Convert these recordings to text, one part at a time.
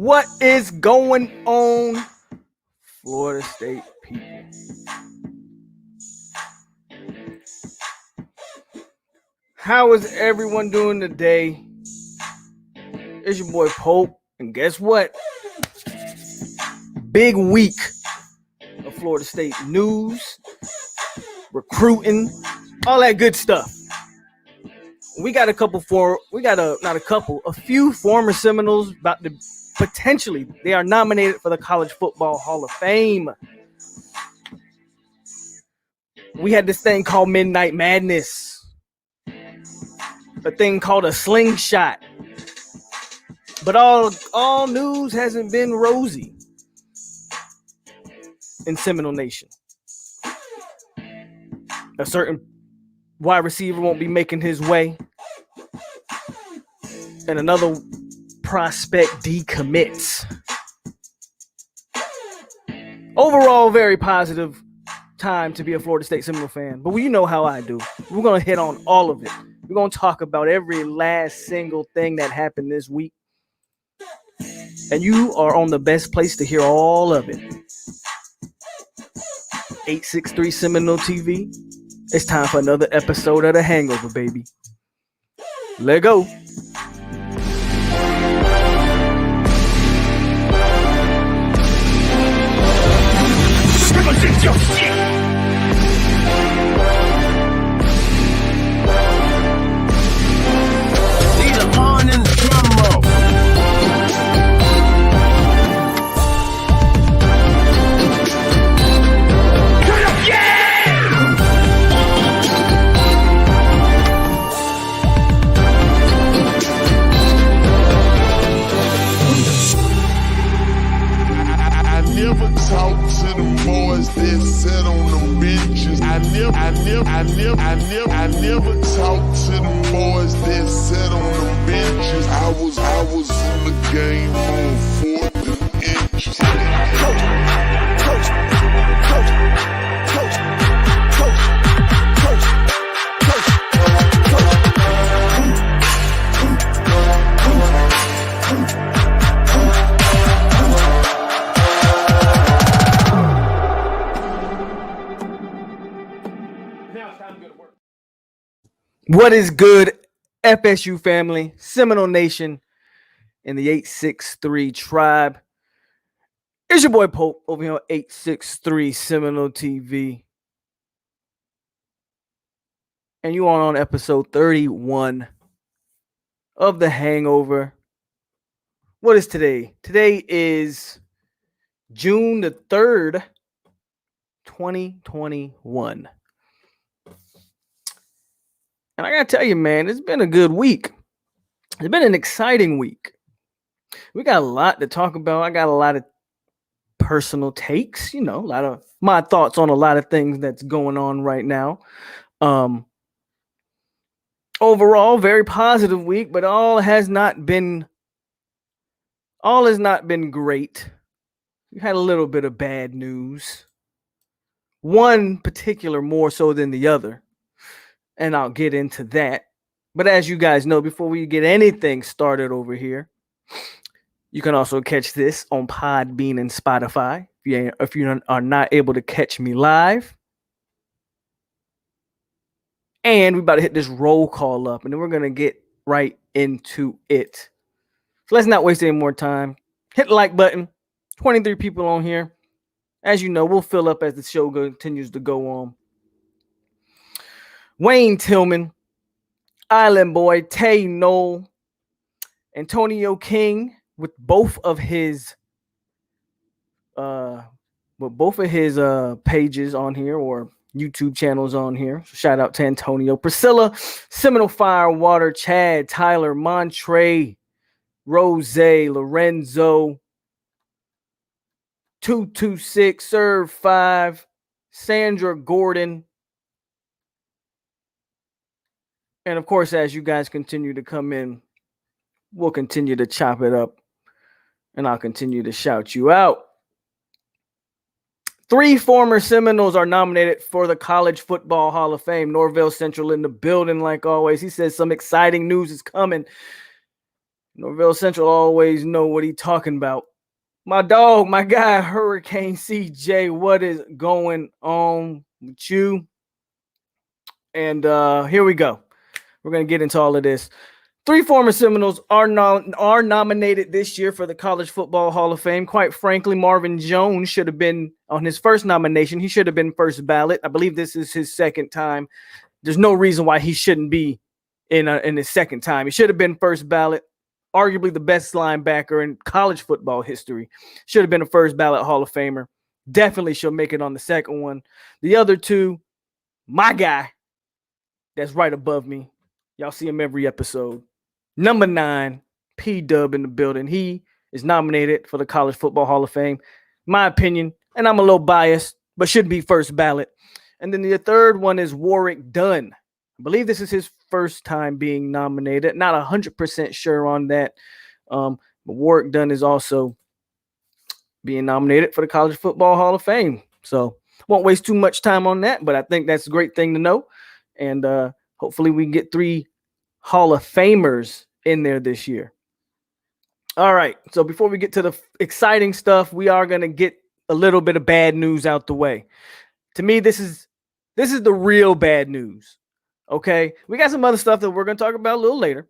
What is going on, Florida State people? How is everyone doing today? It's your boy POLK, and guess what? Big week of Florida State news, recruiting, all that good stuff. We got a few former Seminoles about to potentially, they are nominated for the College Football Hall of Fame. We had this thing called Midnight Madness, a thing called a slingshot. But all news hasn't been rosy in Seminole Nation. A certain wide receiver won't be making his way, and another prospect decommits. Overall, very positive time to be a Florida State Seminole fan. But you know how I do. We're going to hit on all of it. We're going to talk about every last single thing that happened this week. And you are on the best place to hear all of it. 863 Seminole TV. It's time for another episode of The Hangover, baby. Let go. Need a horn and the drum roll. Never talk to them boys that sit on them benches. I never talk to them boys that sit on them benches. I was in the game on 4th inches. What is good, FSU family, Seminole Nation, and the 863 tribe? It's your boy POLK over here on 863 Seminole TV. And you are on episode 31 of The Hangover. What is today? Today is June the 3rd, 2021. And I got to tell you, man, it's been a good week. It's been an exciting week. We got a lot to talk about. I got a lot of personal takes, a lot of my thoughts on a lot of things that's going on right now. Overall, very positive week, but all has not been great. We had a little bit of bad news. One particular more so than the other. And I'll get into that. But as you guys know, before we get anything started over here, you can also catch this on PODBEAN and Spotify if you are not able to catch me live. And we're about to hit this roll call up, and then we're going to get right into it. So let's not waste any more time. Hit the like button. 23 people on here. As you know, we'll fill up as the show continues to go on. Wayne Tillman, Island Boy, Tay Knoll, Antonio King with both of his pages on here or YouTube channels on here. So shout out to Antonio, Priscilla, Seminole Firewater, Chad, Tyler, Montre, Rose, Lorenzo, 226, Serve 5, Sandra Gordon. And of course, as you guys continue to come in, we'll continue to chop it up and I'll continue to shout you out. 3 former Seminoles are nominated for the College Football Hall of Fame. Norvell Central in the building like always. He says some exciting news is coming. Norvell Central always know what he talking about. My dog, my guy, Hurricane CJ, what is going on with you? And here we go. We're going to get into all of this. 3 former Seminoles are nominated this year for the College Football Hall of Fame. Quite frankly, Marvin Jones should have been on his first nomination. He should have been first ballot. I believe this is his second time. There's no reason why he shouldn't be in his second time. He should have been first ballot. Arguably the best linebacker in college football history. Should have been a first ballot Hall of Famer. Definitely should make it on the second one. The other 2, my guy, that's right above me. Y'all see him every episode. Number 9, P-Dub in the building. He is nominated for the College Football Hall of Fame. My opinion, and I'm a little biased, but should be first ballot. And then the third one is Warrick Dunn. I believe this is his first time being nominated. Not 100% sure on that. But Warrick Dunn is also being nominated for the College Football Hall of Fame. So won't waste too much time on that, but I think that's a great thing to know. And hopefully we can get 3 Hall of Famers in there this year. All right. So before we get to the exciting stuff, we are going to get a little bit of bad news out the way. To me, this is the real bad news. Okay. We got some other stuff that we're going to talk about a little later,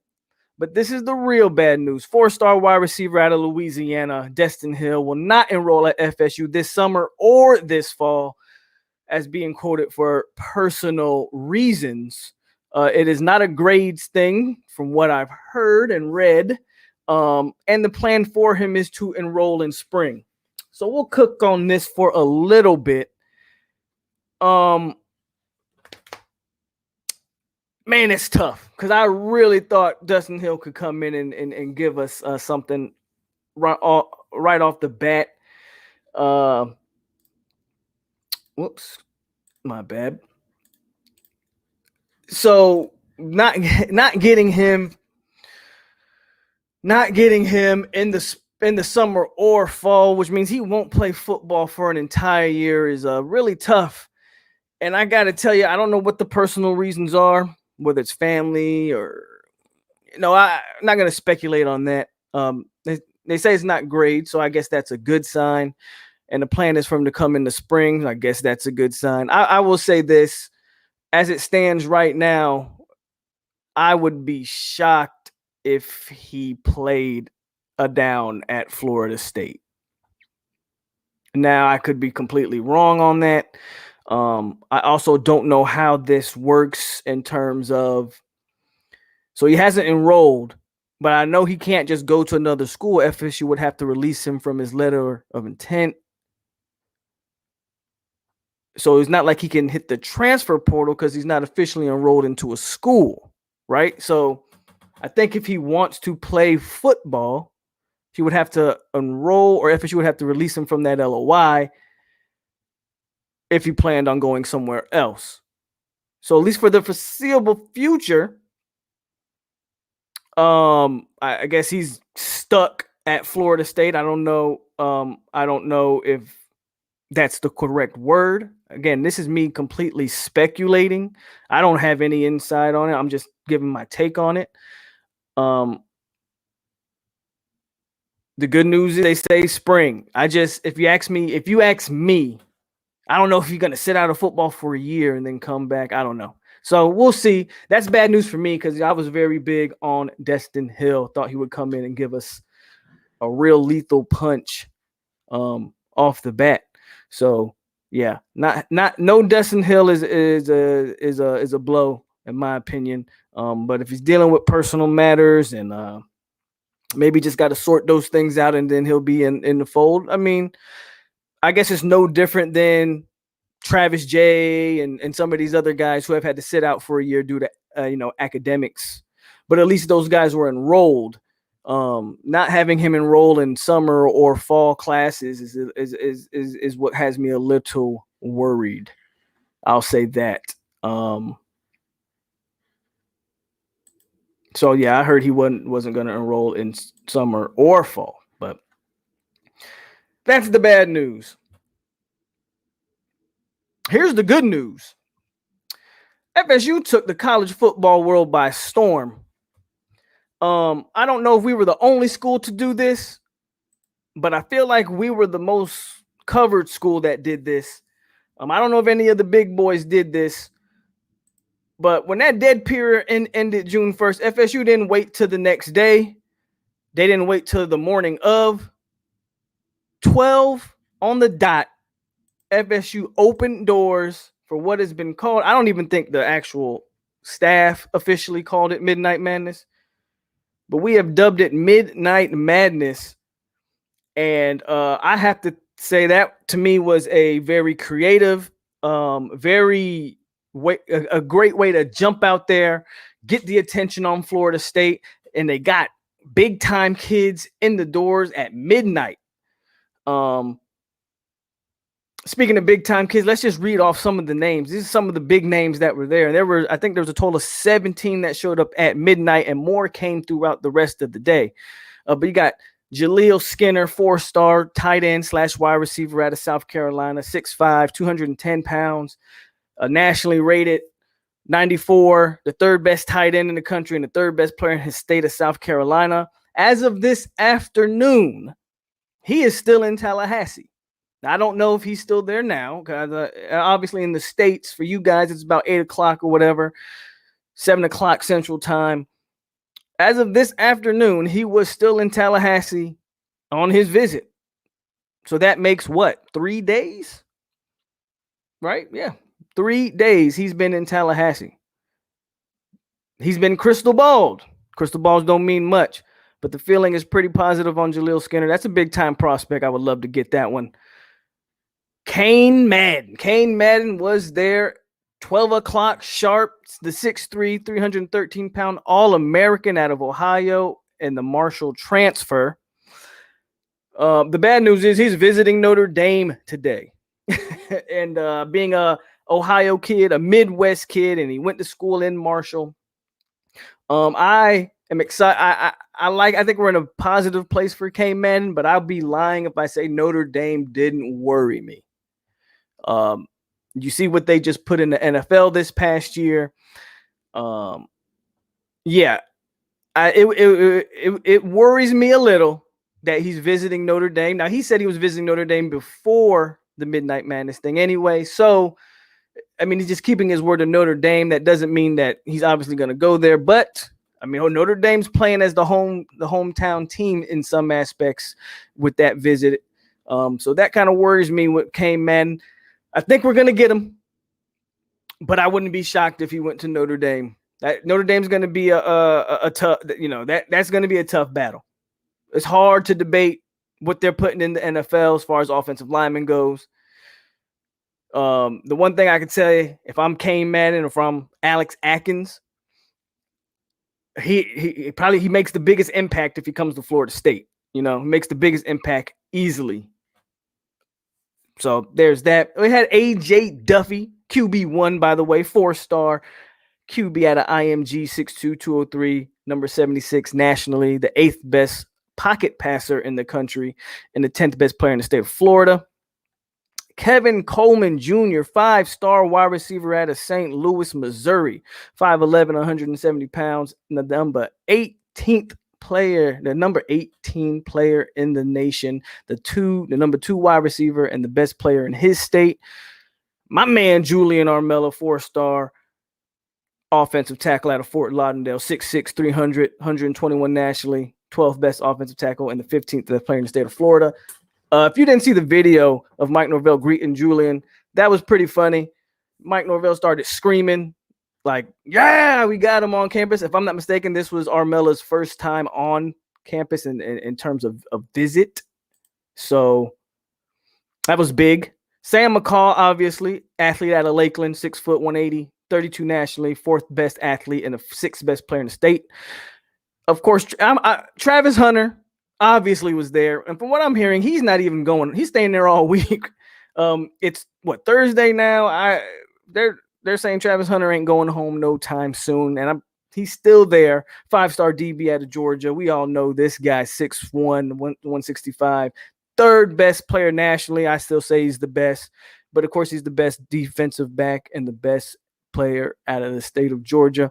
but this is the real bad news. 4-star wide receiver out of Louisiana, Dustin Hill, will not enroll at FSU this summer or this fall, as being quoted for personal reasons. It is not a grades thing from what I've heard and read. And the plan for him is to enroll in spring. So we'll cook on this for a little bit. Man, it's tough because I really thought Dustin Hill could come in and give us something right off the bat. Whoops, my bad. So not getting him in the summer or fall, which means he won't play football for an entire year, is really tough. And I got to tell you, I don't know what the personal reasons are, whether it's family or, I'm not going to speculate on that. They say it's not grade, so I guess that's a good sign. And the plan is for him to come in the spring. I guess that's a good sign. I will say this, as it stands right now, I would be shocked if he played a down at Florida State. Now, I could be completely wrong on that. I also don't know how this works in terms of, so he hasn't enrolled, but I know he can't just go to another school. FSU would have to release him from his letter of intent. So it's not like he can hit the transfer portal because he's not officially enrolled into a school, right? So I think if he wants to play football, he would have to enroll, or FSU would have to release him from that LOI if he planned on going somewhere else. So at least for the foreseeable future, I guess he's stuck at Florida State. I don't know. I don't know if that's the correct word. Again, this is me completely speculating. I don't have any insight on it. I'm just giving my take on it. The good news is they say spring. If you ask me, I don't know if you're going to sit out of football for a year and then come back. I don't know. So we'll see. That's bad news for me because I was very big on Dustin Hill. Thought he would come in and give us a real lethal punch off the bat. So yeah, no Dustin Hill is a blow in my opinion. But if he's dealing with personal matters and maybe just got to sort those things out and then he'll be in the fold. I mean, I guess it's no different than Travis J and some of these other guys who have had to sit out for a year due to academics, but at least those guys were enrolled. Not having him enroll in summer or fall classes is what has me a little worried. I'll say that. So yeah, I heard he wasn't going to enroll in summer or fall, but that's the bad news. Here's the good news. FSU took the college football world by storm. I don't know if we were the only school to do this, but I feel like we were the most covered school that did this. I don't know if any of the big boys did this, but when that dead period ended June 1st, FSU didn't wait till the next day. They didn't wait till the morning of 12 on the dot. FSU opened doors for what has been called, I don't even think the actual staff officially called it Midnight Madness, but we have dubbed it Midnight Madness. And I have to say that to me was a very creative, a great way to jump out there, get the attention on Florida State, and they got big time kids in the doors at midnight. Speaking of big time kids, let's just read off some of the names. These are some of the big names that were there. I think there was a total of 17 that showed up at midnight, and more came throughout the rest of the day. But you got Jaleel Skinner, 4-star tight end / wide receiver out of South Carolina, 6'5", 210 pounds, nationally rated 94, the third best tight end in the country and the third best player in his state of South Carolina. As of this afternoon, he is still in Tallahassee. I don't know if he's still there now, because obviously in the States, for you guys, it's about 8 o'clock or whatever, 7 o'clock Central Time. As of this afternoon, he was still in Tallahassee on his visit. So that makes what, 3 days? Right? Yeah. 3 days he's been in Tallahassee. He's been crystal balled. Crystal balls don't mean much, but the feeling is pretty positive on Jaleel Skinner. That's a big time prospect. I would love to get that one. Kane Madden was there 12 o'clock sharp, the 6'3", 313-pound All-American out of Ohio and the Marshall transfer. The bad news is he's visiting Notre Dame today. And being a Ohio kid, a Midwest kid, and he went to school in Marshall. I am excited. I think we're in a positive place for Kane Madden, but I'll be lying if I say Notre Dame didn't worry me. You see what they just put in the NFL this past year. Yeah, it worries me a little that he's visiting Notre Dame. Now, he said he was visiting Notre Dame before the Midnight Madness thing anyway. So, I mean, he's just keeping his word to Notre Dame. That doesn't mean that he's obviously going to go there. But, I mean, Notre Dame's playing as the hometown team in some aspects with that visit. So that kind of worries me with Kane Madden. I think we're going to get him, but I wouldn't be shocked if he went to Notre Dame. Notre Dame's going to be a tough, that's going to be a tough battle. It's hard to debate what they're putting in the NFL as far as offensive lineman goes. The one thing I can tell you, if I'm Kane Madden or if I'm Alex Atkins, he makes the biggest impact if he comes to Florida State. Makes the biggest impact easily. So there's that. We had AJ Duffy, QB1, by the way, 4-star QB out of IMG, 6'2", 203, number 76 nationally, the 8th best pocket passer in the country, and the 10th best player in the state of Florida. Kevin Coleman Jr., 5-star wide receiver out of St. Louis, Missouri, 5'11", 170 pounds, the number 18 player in the nation, the number 2 wide receiver and the best player in his state. My man Julian Armello, 4-star offensive tackle out of Fort Lauderdale, 6'6", 300, 121 nationally, 12th best offensive tackle and the 15th best player in the state of Florida. If you didn't see the video of Mike Norvell greeting Julian, that was pretty funny. Mike Norvell started screaming, like, yeah, we got him on campus. If I'm not mistaken, this was Armella's first time on campus in terms of a visit. So that was big. Sam McCall, obviously, athlete out of Lakeland, 6 foot, 180, 32 nationally, 4th best athlete and the 6th best player in the state. Of course, Travis Hunter obviously was there. And from what I'm hearing, he's not even going. He's staying there all week. It's Thursday now. They're saying Travis Hunter ain't going home no time soon, and he's still there. 5-star DB out of Georgia. We all know this guy, 6'1", 165, 3rd best player nationally. I still say he's the best, but of course he's the best defensive back and the best player out of the state of Georgia.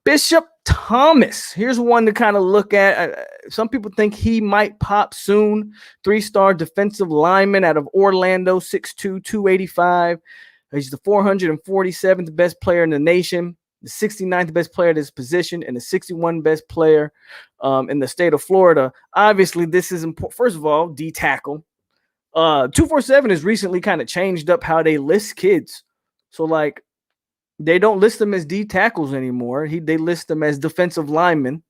Bishop Thomas. Here's one to kind of look at. Some people think he might pop soon. 3-star defensive lineman out of Orlando, 6'2", 285. He's the 447th best player in the nation, the 69th best player at his position, and the 61st best player in the state of Florida. Obviously, this is important. First of all, D tackle. 247 has recently kind of changed up how they list kids. So, like, they don't list them as D tackles anymore. They list them as defensive linemen.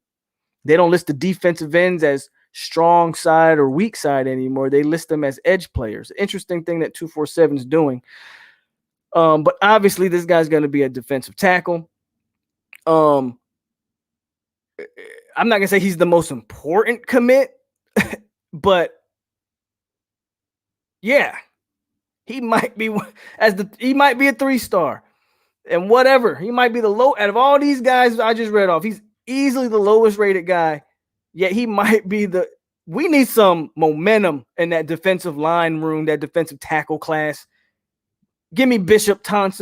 They don't list the defensive ends as strong side or weak side anymore. They list them as edge players. Interesting thing that 247 is doing. But obviously, this guy's going to be a defensive tackle. I'm not going to say he's the most important commit, but yeah, he might be he might be a 3-star. And whatever, he might be the low out of all these guys I just read off. He's easily the lowest rated guy. Yet he might be we need some momentum in that defensive line room, that defensive tackle class. Give me Bishop Thomas,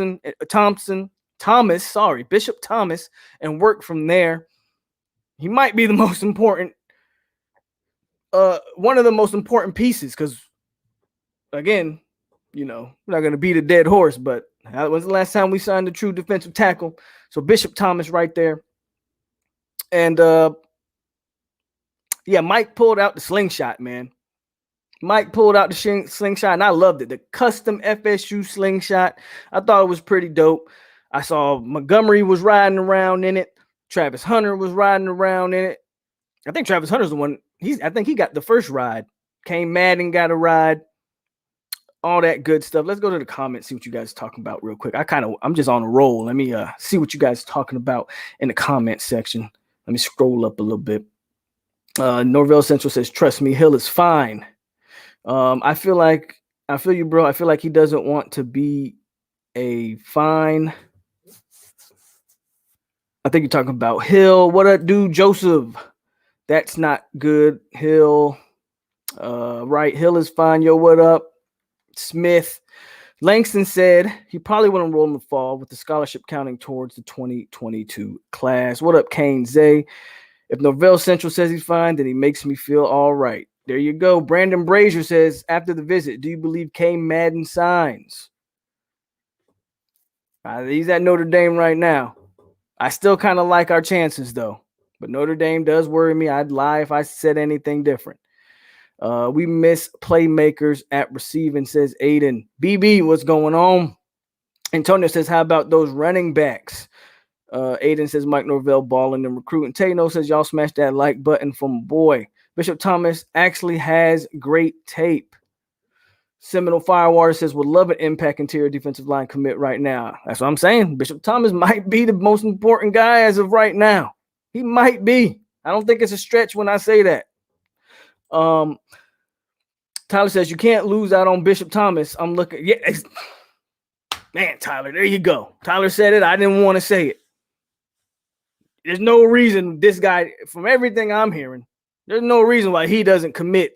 Bishop Thomas, and work from there. He might be the most important, one of the most important pieces, because again, we're not going to beat a dead horse, but that was the last time we signed a true defensive tackle. So Bishop Thomas right there. And Mike pulled out the slingshot, man. Mike pulled out the slingshot, and I loved it. The custom FSU slingshot. I thought it was pretty dope. I saw Montgomery was riding around in it. Travis Hunter was riding around in it. I think Travis Hunter's the one. I think he got the first ride. Came Madden got a ride. All that good stuff. Let's go to the comments, see what you guys are talking about real quick. I'm just on a roll. Let me see what you guys are talking about in the comment section. Let me scroll up a little bit. Norvell Central says, trust me, Hill is fine. I feel you, bro. I feel like he doesn't want to be a fine. I think you're talking about Hill. What up, dude? Joseph. That's not good. Hill. Right. Hill is fine. Yo, what up? Smith. Langston said he probably will enroll in the fall with the scholarship counting towards the 2022 class. What up, Kane Zay? If Norvell Central says he's fine, then he makes me feel all right. There you go. Brandon Brazier says, after the visit, do you believe K. Madden signs? He's at Notre Dame right now. I still kind of like our chances, though. But Notre Dame does worry me. I'd lie if I said anything different. We miss playmakers at receiving, says Aiden. BB, what's going on? Antonio says, how about those running backs? Aiden says, Mike Norvell balling and recruiting. Tano says, y'all smash that like button from boy. Bishop Thomas actually has great tape. Seminole Firewater says, would love an impact interior defensive line commit right now. That's what I'm saying. Bishop Thomas might be the most important guy as of right now. He might be. I don't think it's a stretch when I say that. Tyler says, you can't lose out on Bishop Thomas. I'm looking. Yeah, man, Tyler, there you go. Tyler said it. I didn't want to say it. There's no reason this guy, from everything I'm hearing, there's no reason why he doesn't commit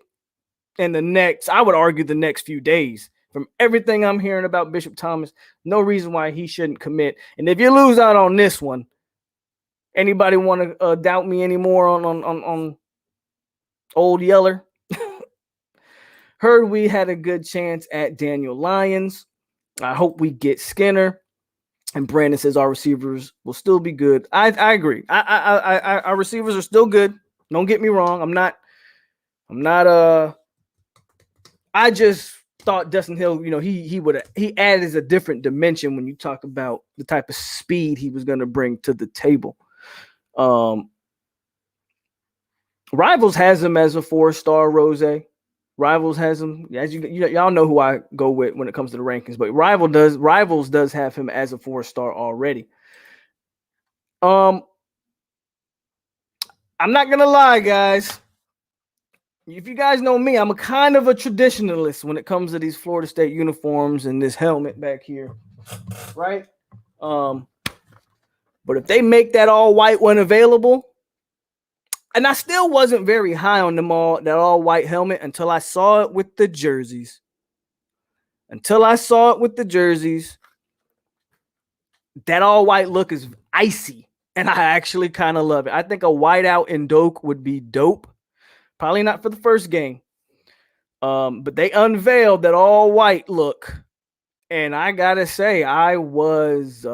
in I would argue the next few days. From everything I'm hearing about Bishop Thomas, no reason why he shouldn't commit. And if you lose out on this one, anybody want to doubt me anymore on Old Yeller? Heard we had a good chance at Daniel Lyons. I hope we get Skinner. And Brandon says our receivers will still be good. I agree. Our receivers are still good. Don't get me wrong. I'm not. I just thought Dustin Hill, he added a different dimension when you talk about the type of speed he was going to bring to the table. Rivals has him as a 4-star, Rose. Rivals has him, as y'all know who I go with when it comes to the rankings, but Rivals does have him as a 4-star already. I'm not gonna lie, guys. If you guys know me, I'm a kind of a traditionalist when it comes to these Florida State uniforms and this helmet back here, right? But if they make that all white one available, and I still wasn't very high on that all white helmet until I saw it with the jerseys. That all white look is icy. and I actually kind of love it. I think a whiteout in Doak would be dope. Probably not for the first game. But they unveiled that all white look, and I gotta say, I was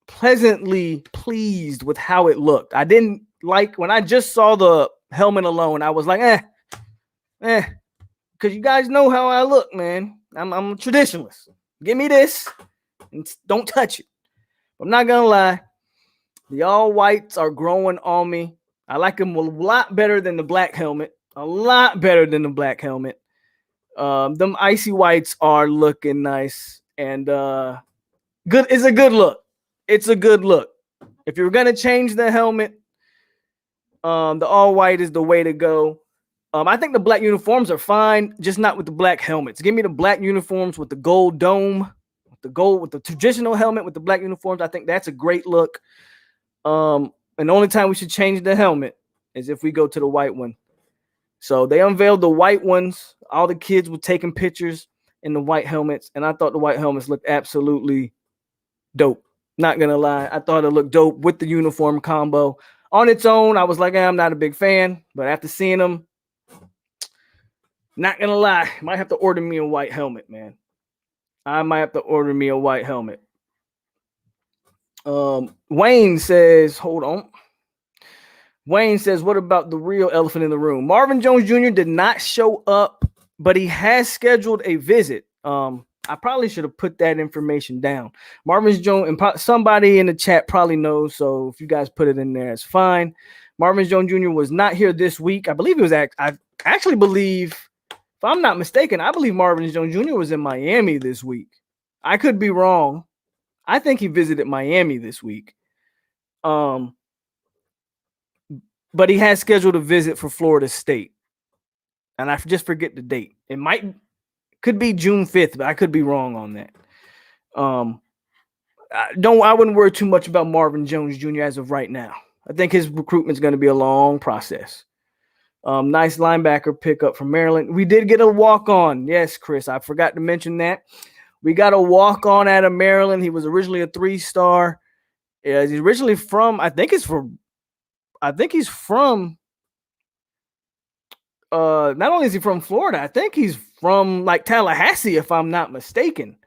pleasantly pleased with how it looked. I didn't like when I just saw the helmet alone. I was like, because you guys know how I look, man. I'm a traditionalist. Give me this and don't touch it. I'm not gonna lie, the all whites are growing on me. I like them a lot better than the black helmet. A lot better than the black helmet. Them icy whites are looking nice and good. It's a good look. It's a good look. If you're gonna change the helmet, the all white is the way to go. I think the black uniforms are fine, just not with the black helmets. Give me the black uniforms with the gold dome, with the traditional helmet with the black uniforms. I think that's a great look. And the only time we should change the helmet is if we go to the white one. So they unveiled the white ones. All the kids were taking pictures in the white helmets, and I thought the white helmets looked absolutely dope. Not gonna lie, I thought it looked dope with the uniform combo. On its own, I was like, I'm not a big fan, but after seeing them, not gonna lie, might have to order me a white helmet, man. I might have to order me a white helmet. Wayne says, hold on. Wayne says, what about the real elephant in the room? Marvin Jones Jr. did not show up, but he has scheduled a visit. I probably should have put that information down. Marvin Jones, and somebody in the chat probably knows, so if you guys put it in there, it's fine. Marvin Jones Jr. was not here this week. I believe he was I actually believe, if I'm not mistaken, I believe Marvin Jones Jr. was in Miami this week. I could be wrong. I think he visited Miami this week. But he has scheduled a visit for Florida State. And I just forget the date. Could be June 5th, but I could be wrong on that. I wouldn't worry too much about Marvin Jones Jr. as of right now. I think his recruitment is going to be a long process. Nice linebacker pickup from Maryland. We did get a walk-on. Yes, Chris, I forgot to mention that. We got a walk-on out of Maryland. He was originally a 3-star. He's originally from, not only is he from Florida, I think he's from like Tallahassee, if I'm not mistaken.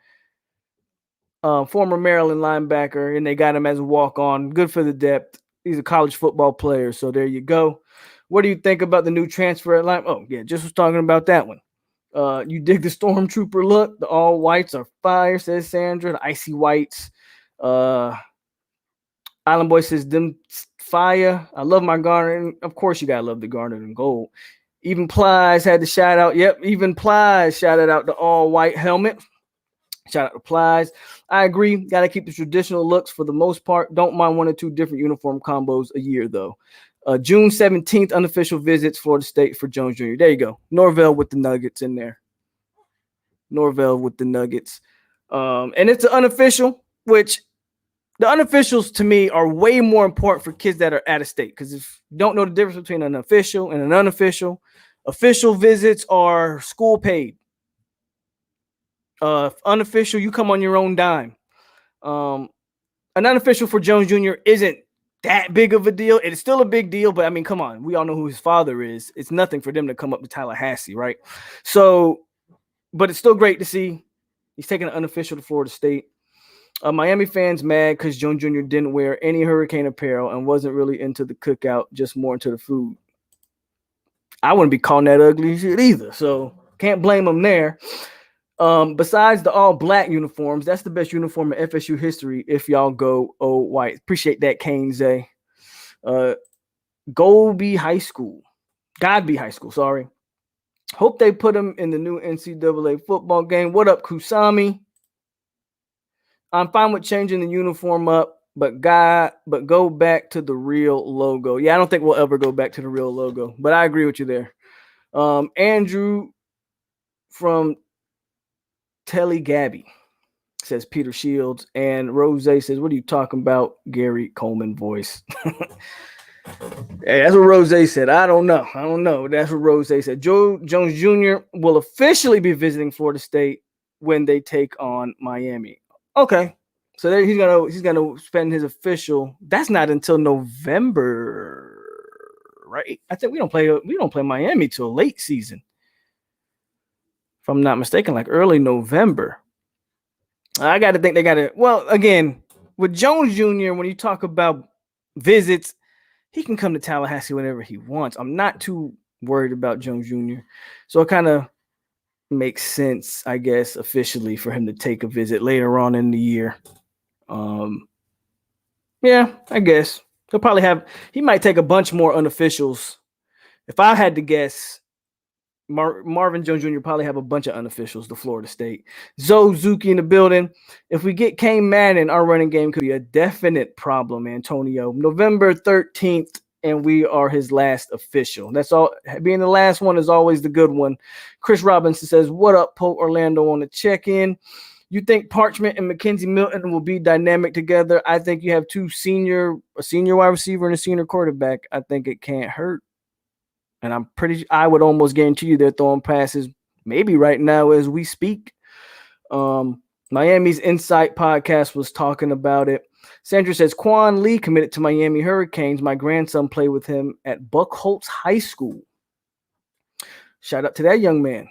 Former Maryland linebacker, and they got him as a walk-on. Good for the depth. He's a college football player, so there you go. What do you think about the new transfer at line? Oh, yeah, just was talking about that one. You dig the Stormtrooper look? The all whites are fire, says Sandra. The icy whites. Island Boy says, them fire. I love my garnet. Of course, you got to love the garnet and gold. Even Plies had the shout out. Yep, even Plies shouted out the all white helmet. Shout out to Plies. I agree. Got to keep the traditional looks for the most part. Don't mind 1 or 2 different uniform combos a year, though. June 17th, unofficial visits, Florida State for Jones Jr. There you go. Norvell with the Nuggets in there. Norvell with the Nuggets. And it's an unofficial, which the unofficials to me are way more important for kids that are out of state. Because if you don't know the difference between an official and an unofficial, official visits are school paid. Unofficial, you come on your own dime. An unofficial for Jones Jr. isn't that big of a deal. It's still a big deal, but I mean, come on. We all know who his father is. It's nothing for them to come up to Tallahassee, right? So, but it's still great to see he's taking an unofficial to Florida State. Miami fans mad because Jones Jr. didn't wear any Hurricane apparel and wasn't really into the cookout, just more into the food. I wouldn't be calling that ugly shit either, so can't blame him there. Besides the all black uniforms, that's the best uniform in FSU history if y'all go old white. Appreciate that, Kane Zay. Godby High School, sorry. Hope they put him in the new NCAA football game. What up, Kusami? I'm fine with changing the uniform up, but go back to the real logo. Yeah, I don't think we'll ever go back to the real logo, but I agree with you there. Andrew from Telly Gabby says Peter Shields, and Rose says, what are you talking about? Gary Coleman voice. Hey, that's what Rose said. I don't know. That's what Rose said. Joe Jones Jr. will officially be visiting Florida State when they take on Miami. Okay, So there he's gonna spend his official. That's not until November, right? I think we don't play Miami till late season, if I'm not mistaken, like early November. I got to think they got to. Well, again, with Jones Jr., when you talk about visits, he can come to Tallahassee whenever he wants. I'm not too worried about Jones Jr. So it kind of makes sense, I guess, officially for him to take a visit later on in the year. Yeah, I guess he might take a bunch more unofficials. If I had to guess, Marvin Jones Jr. probably have a bunch of unofficials to Florida State. Zozuki in the building. If we get Kane Madden, our running game could be a definite problem, Antonio. November 13th, and we are his last official. That's all. Being the last one is always the good one. Chris Robinson says, "What up, Pope Orlando on the check-in? You think Parchment and Mackenzie Milton will be dynamic together? I think you have a senior wide receiver and a senior quarterback. I think it can't hurt. And I would almost guarantee you they're throwing passes maybe right now as we speak. Miami's Insight podcast was talking about it. Sandra says, Quan Lee committed to Miami Hurricanes. My grandson played with him at Buckholtz High School. Shout out to that young man.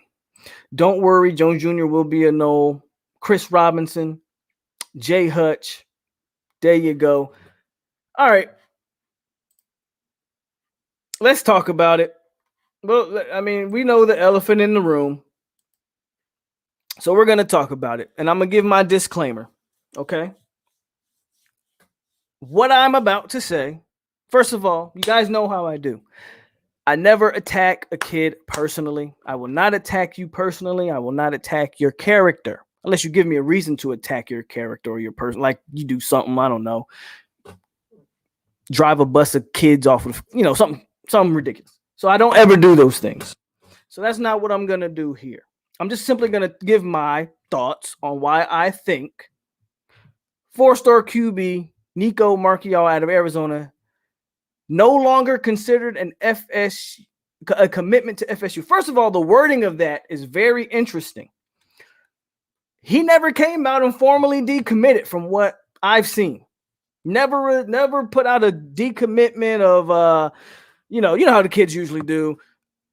Don't worry, Jones Jr. will be a no. Chris Robinson, Jay Hutch. There you go. All right. Let's talk about it. Well, I mean, we know the elephant in the room. So we're going to talk about it. And I'm going to give my disclaimer. Okay? What I'm about to say, first of all, you guys know how I do. I never attack a kid personally. I will not attack you personally. I will not attack your character. Unless you give me a reason to attack your character or your person. Like you do something, I don't know. Drive a bus of kids off of, something ridiculous. So I don't ever do those things. So that's not what I'm going to do here. I'm just simply going to give my thoughts on why I think 4-star QB Nicco Marchiol out of Arizona no longer considered a commitment to FSU. First of all, the wording of that is very interesting. He never came out and formally decommitted from what I've seen. Never put out a decommitment of, you know how the kids usually do.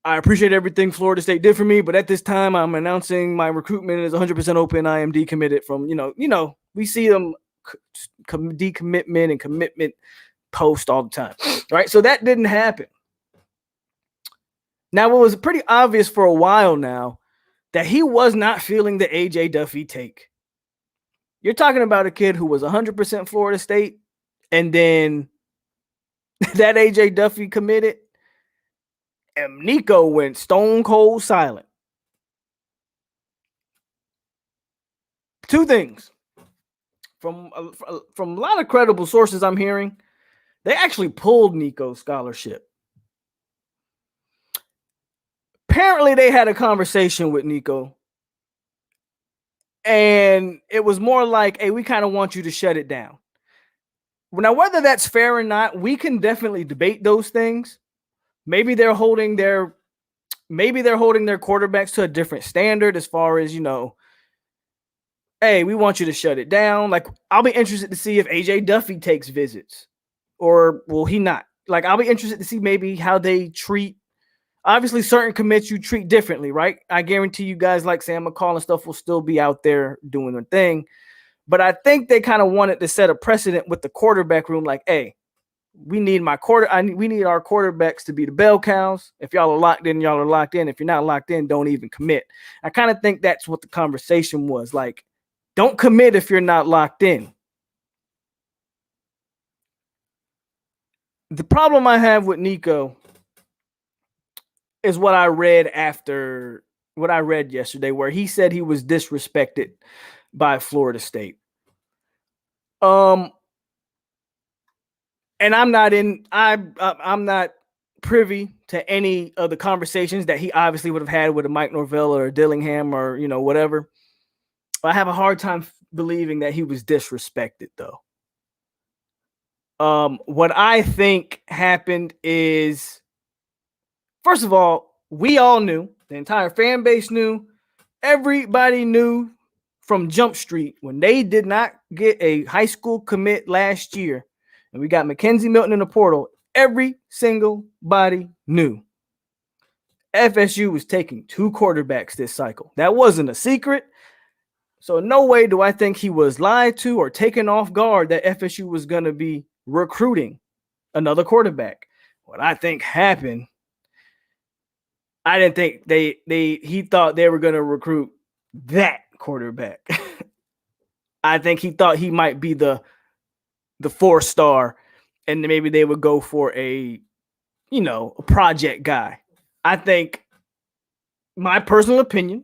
I appreciate everything Florida State did for me, but at this time, I'm announcing my recruitment is 100% open. I am decommitted from, we see them decommitment and commitment post all the time, right? So that didn't happen. Now, it was pretty obvious for a while now that he was not feeling the A.J. Duffy take. You're talking about a kid who was 100% Florida State, and then that A.J. Duffy committed, and Nicco went stone cold silent. Two things. From a lot of credible sources I'm hearing, they actually pulled Nicco's scholarship. Apparently, they had a conversation with Nicco, and it was more like, hey, we kind of want you to shut it down. Now, whether that's fair or not, we can definitely debate those things. Maybe they're holding their quarterbacks to a different standard as far as, hey, we want you to shut it down. Like, I'll be interested to see if A.J. Duffy takes visits, or will he not? Like, I'll be interested to see maybe how they treat. Obviously, certain commits you treat differently, right? I guarantee you guys like Sam McCall and stuff will still be out there doing their thing. But I think they kind of wanted to set a precedent with the quarterback room, like, hey, we need our quarterbacks to be the bell cows. If y'all are locked in, y'all are locked in. If you're not locked in, don't even commit. I kind of think that's what the conversation was. Like, don't commit if you're not locked in. The problem I have with Nicco is what I read yesterday, where he said he was disrespected by Florida State. And I'm not privy to any of the conversations that he obviously would have had with a Mike Norvell or a Dillingham or, whatever. But I have a hard time believing that he was disrespected, though. What I think happened is, first of all, we all knew, the entire fan base knew, everybody knew from Jump Street when they did not get a high school commit last year, and we got Mackenzie Milton in the portal, every single body knew FSU was taking 2 quarterbacks this cycle. That wasn't a secret. So in no way do I think he was lied to or taken off guard that FSU was going to be recruiting another quarterback. What I think happened, I didn't think he thought they were going to recruit that quarterback. I think he thought he might be the 4-star, and maybe they would go for a project guy. I think, my personal opinion,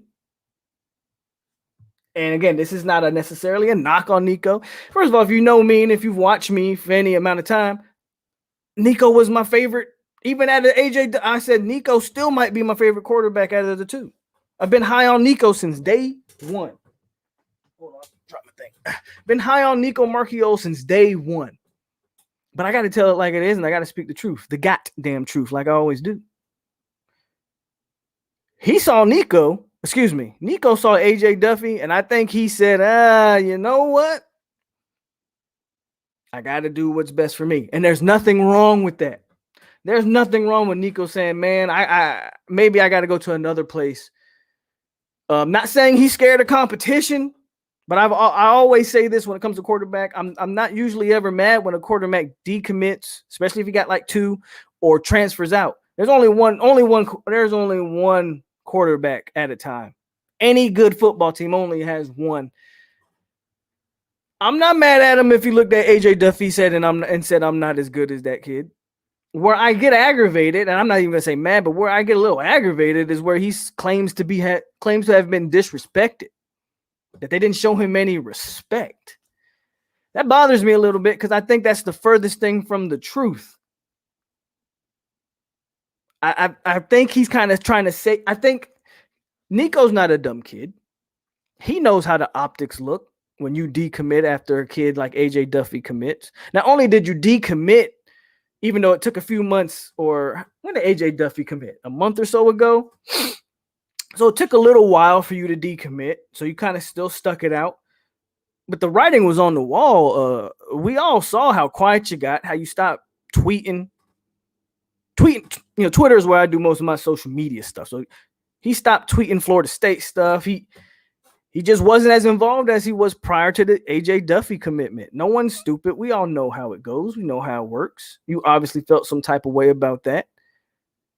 and again, this is not necessarily a knock on Nicco. First of all, if you know me and if you've watched me for any amount of time, Nicco was my favorite. Even at the AJ, I said Nicco still might be my favorite quarterback out of the two. I've been high on Nicco since day one. Hold on, drop my thing. Been high on Nicco Marchiol since day one. But I got to tell it like it is, and I got to speak the truth. The goddamn truth, like I always do. Nicco saw AJ Duffy, and I think he said, you know what? I got to do what's best for me. And there's nothing wrong with that. There's nothing wrong with Nicco saying, man, I maybe I got to go to another place. Not saying he's scared of competition, but I always say this when it comes to quarterback. I'm not usually ever mad when a quarterback decommits, especially if he got like 2 or transfers out. There's only one quarterback at a time. Any good football team only has one. I'm not mad at him if he looked at AJ Duffy said I'm not as good as that kid. Where I get aggravated, and I'm not even gonna say mad, but where I get a little aggravated is where he claims to have been disrespected, that they didn't show him any respect. That bothers me a little bit because I think that's the furthest thing from the truth. I think he's kind of trying to say, I think Nicco's not a dumb kid. He knows how the optics look when you decommit after a kid like AJ Duffy commits. Not only did you decommit, even though it took a few months, or when did AJ Duffy commit? A month or so ago. So it took a little while for you to decommit. So you kind of still stuck it out. But the writing was on the wall. We all saw how quiet you got, how you stopped tweeting. Twitter is where I do most of my social media stuff. So he stopped tweeting Florida State stuff. He just wasn't as involved as he was prior to the AJ Duffy commitment. No one's stupid. We all know how it goes. We know how it works. You obviously felt some type of way about that.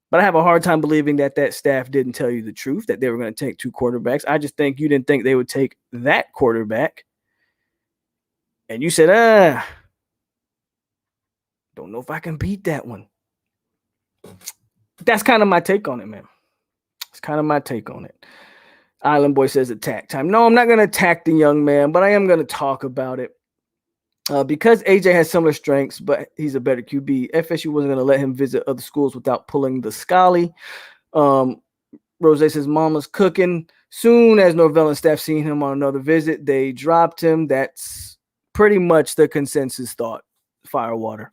But I have a hard time believing that staff didn't tell you the truth, that they were going to take 2 quarterbacks. I just think you didn't think they would take that quarterback. And you said, don't know if I can beat that one. That's kind of my take on it, man. It's kind of my take on it. Island Boy says attack time. No, I'm not going to attack the young man, but I am going to talk about it. Because AJ has similar strengths, but he's a better QB, FSU wasn't going to let him visit other schools without pulling the Scully. Rose says mama's cooking. Soon as Norvell and staff seen him on another visit, they dropped him. That's pretty much the consensus thought. Firewater.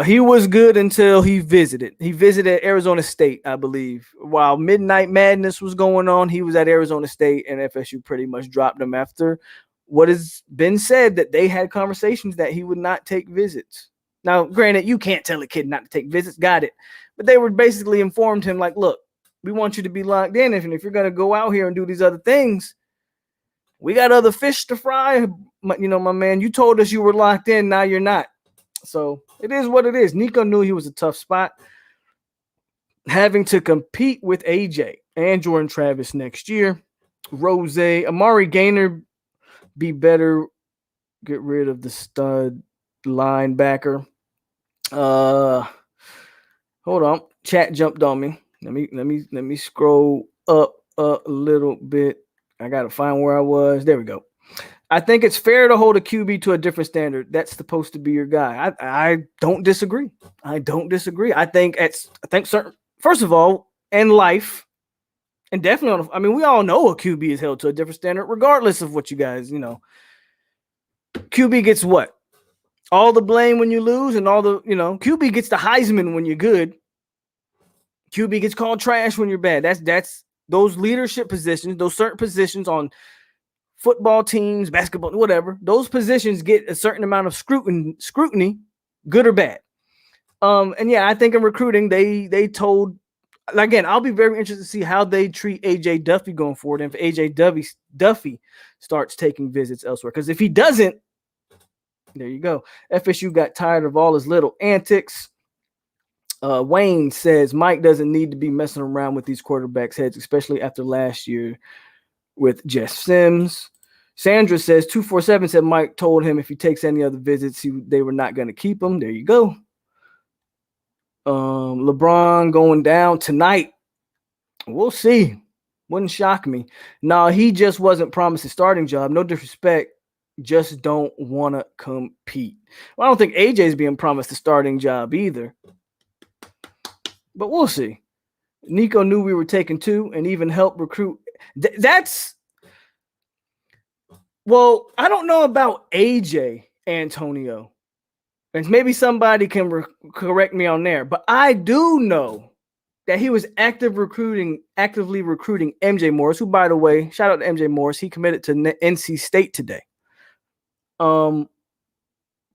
He was good until he visited. He visited Arizona State, I believe. While Midnight Madness was going on, he was at Arizona State, and FSU pretty much dropped him after what has been said that they had conversations that he would not take visits. Now, granted, you can't tell a kid not to take visits. Got it. But they were basically informed him, like, look, we want you to be locked in. And if you're going to go out here and do these other things, we got other fish to fry. My man, you told us you were locked in. Now you're not. So it is what it is. Nicco knew he was a tough spot. Having to compete with AJ and Jordan Travis next year. Rose, Amari Gaynor, be better. Get rid of the stud linebacker. Hold on. Chat jumped on me. Let me scroll up a little bit. I gotta find where I was. There we go. I think it's fair to hold a QB to a different standard. That's supposed to be your guy. I don't disagree. I think certain, first of all, in life, and definitely, we all know a QB is held to a different standard, regardless of what you guys, QB gets what? All the blame when you lose, and all the, QB gets the Heisman when you're good. QB gets called trash when you're bad. That's those leadership positions, those certain positions on football teams, basketball, whatever, those positions get a certain amount of scrutiny, good or bad. And yeah, I think in recruiting, they told, again, I'll be very interested to see how they treat AJ Duffy going forward, and if AJ Duffy starts taking visits elsewhere. Because if he doesn't, there you go. FSU got tired of all his little antics. Wayne says Mike doesn't need to be messing around with these quarterbacks' heads, especially after last year with Jeff Sims. Sandra says 247 said Mike told him if he takes any other visits, they were not going to keep him. There you go. LeBron going down tonight. We'll see. Wouldn't shock me. No, he just wasn't promised a starting job. No disrespect. Just don't want to compete. Well, I don't think AJ's being promised a starting job either. But we'll see. Nicco knew we were taking 2 and even helped recruit. Well, I don't know about AJ, Antonio. And maybe somebody can correct me on there. But I do know that he was actively recruiting MJ Morris, who, by the way, shout out to MJ Morris. He committed to NC State today. But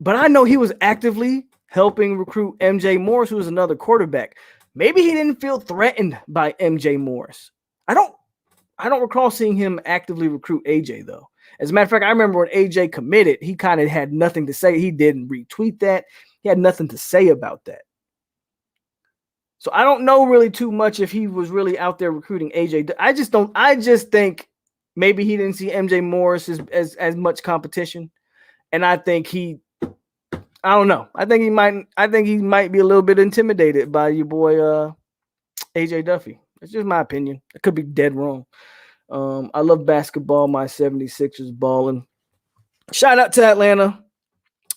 I know he was actively helping recruit MJ Morris, who was another quarterback. Maybe he didn't feel threatened by MJ Morris. I don't recall seeing him actively recruit AJ, though. As a matter of fact, I remember when AJ committed, he kind of had nothing to say. He didn't retweet that. He had nothing to say about that. So I don't know really too much if he was really out there recruiting AJ. I just think maybe he didn't see MJ Morris as much competition. And I think I don't know. I think he might be a little bit intimidated by your boy AJ Duffy. It's just my opinion. I could be dead wrong. I love basketball. My 76ers balling. Shout out to Atlanta.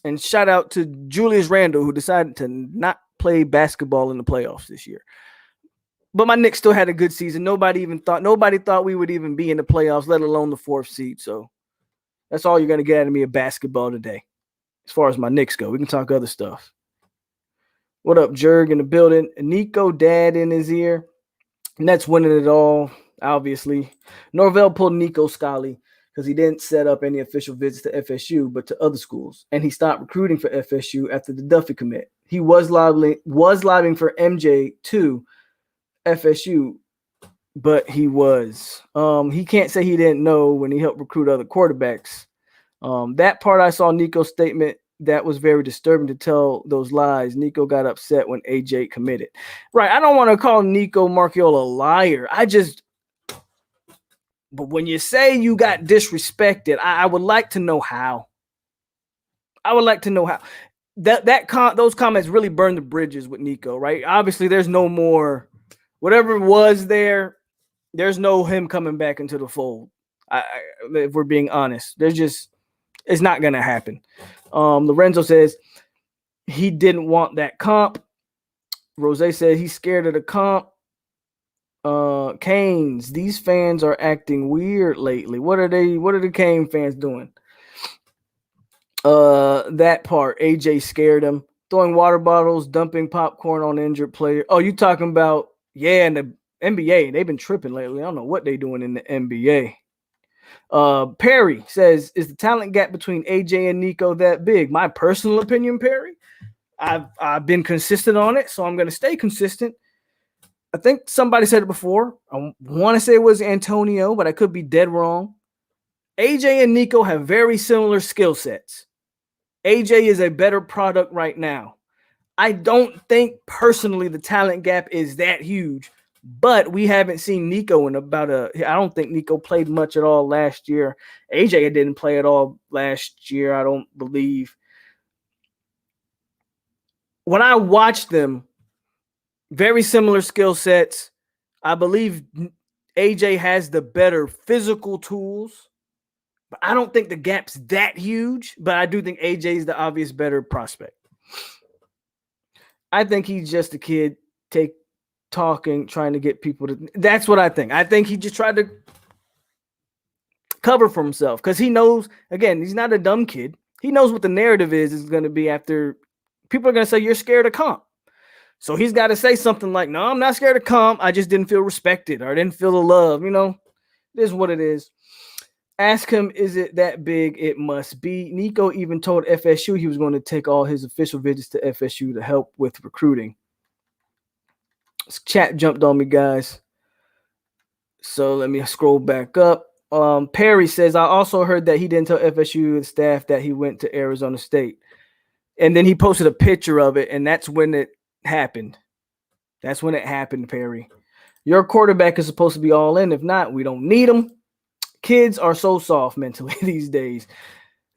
And shout out to Julius Randle, who decided to not play basketball in the playoffs this year. But my Knicks still had a good season. Nobody thought we would even be in the playoffs, let alone the 4th seed. So that's all you're going to get out of me of basketball today. As far as my Knicks go, we can talk other stuff. What up, Jurg in the building? Nicco, dad in his ear. Nets winning it all, obviously. Norvell pulled Nicco Scally because he didn't set up any official visits to FSU, but to other schools. And he stopped recruiting for FSU after the Duffy commit. He was lobbying for MJ to FSU, but he was. He can't say he didn't know when he helped recruit other quarterbacks. That part I saw Nicco's statement, that was very disturbing to tell those lies. Nicco got upset when AJ committed. Right, I don't want to call Nicco Marchiola a liar. But when you say you got disrespected, I would like to know how. Those comments really burned the bridges with Nicco, right? Obviously, there's no more. Whatever was there, there's no him coming back into the fold. If we're being honest, it's not going to happen. Lorenzo says he didn't want that comp. Rose said he's scared of the comp. Canes, these fans are acting weird lately. What are the Cane fans doing? That part, AJ scared him. Throwing water bottles, dumping popcorn on injured player. Oh, you talking about, yeah, in the NBA. They've been tripping lately. I don't know what they're doing in the NBA. Perry says, is the talent gap between AJ and Nicco that big? My personal opinion, Perry, I've been consistent on it, so I'm going to stay consistent. I think somebody said it before. I want to say it was Antonio, but I could be dead wrong. AJ and Nicco have very similar skill sets. AJ is a better product right now. I don't think personally the talent gap is that huge, but we haven't seen Nicco in I don't think Nicco played much at all last year. AJ didn't play at all last year, I don't believe. When I watched them, very similar skill sets. I believe AJ has the better physical tools, but I don't think the gap's that huge, but I do think AJ is the obvious better prospect. I think he's just a kid trying to get people to. That's what I think. I think he just tried to cover for himself because he knows, again, he's not a dumb kid. He knows what the narrative is going to be after people are going to say you're scared of comp. So he's got to say something like, no, I'm not scared of comp. I just didn't feel respected or I didn't feel the love. You know, it is what it is. Ask him, is it that big? It must be. Nicco even told FSU he was going to take all his official visits to FSU to help with recruiting. This chat jumped on me, guys. So let me scroll back up. Perry says, I also heard that he didn't tell FSU staff that he went to Arizona State. And then he posted a picture of it, and that's when it happened. That's when it happened, Perry. Your quarterback is supposed to be all in. If not, we don't need him. Kids are so soft mentally these days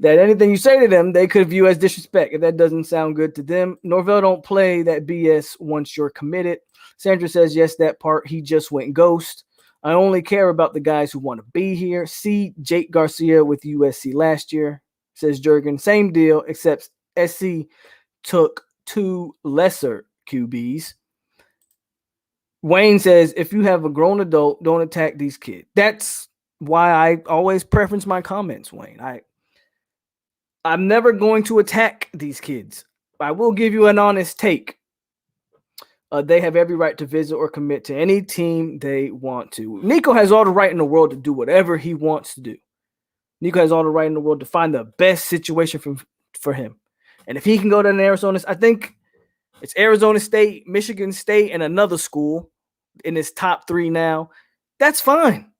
that anything you say to them, they could view as disrespect. If that doesn't sound good to them, Norvell don't play that BS once you're committed. Sandra says, yes, that part. He just went ghost. I only care about the guys who want to be here. See Jake Garcia with USC last year, says Jurgen. Same deal, except SC took 2 lesser QBs. Wayne says, if you have a grown adult, don't attack these kids. That's why I always preference my comments, Wayne. I'm never going to attack these kids. I will give you an honest take. They have every right to visit or commit to any team they want to. Nicco has all the right in the world to do whatever he wants to do. Nicco has all the right in the world to find the best situation for him. And if he can go to Arizona, I think it's Arizona State, Michigan State, and another school in his top 3 now. That's fine.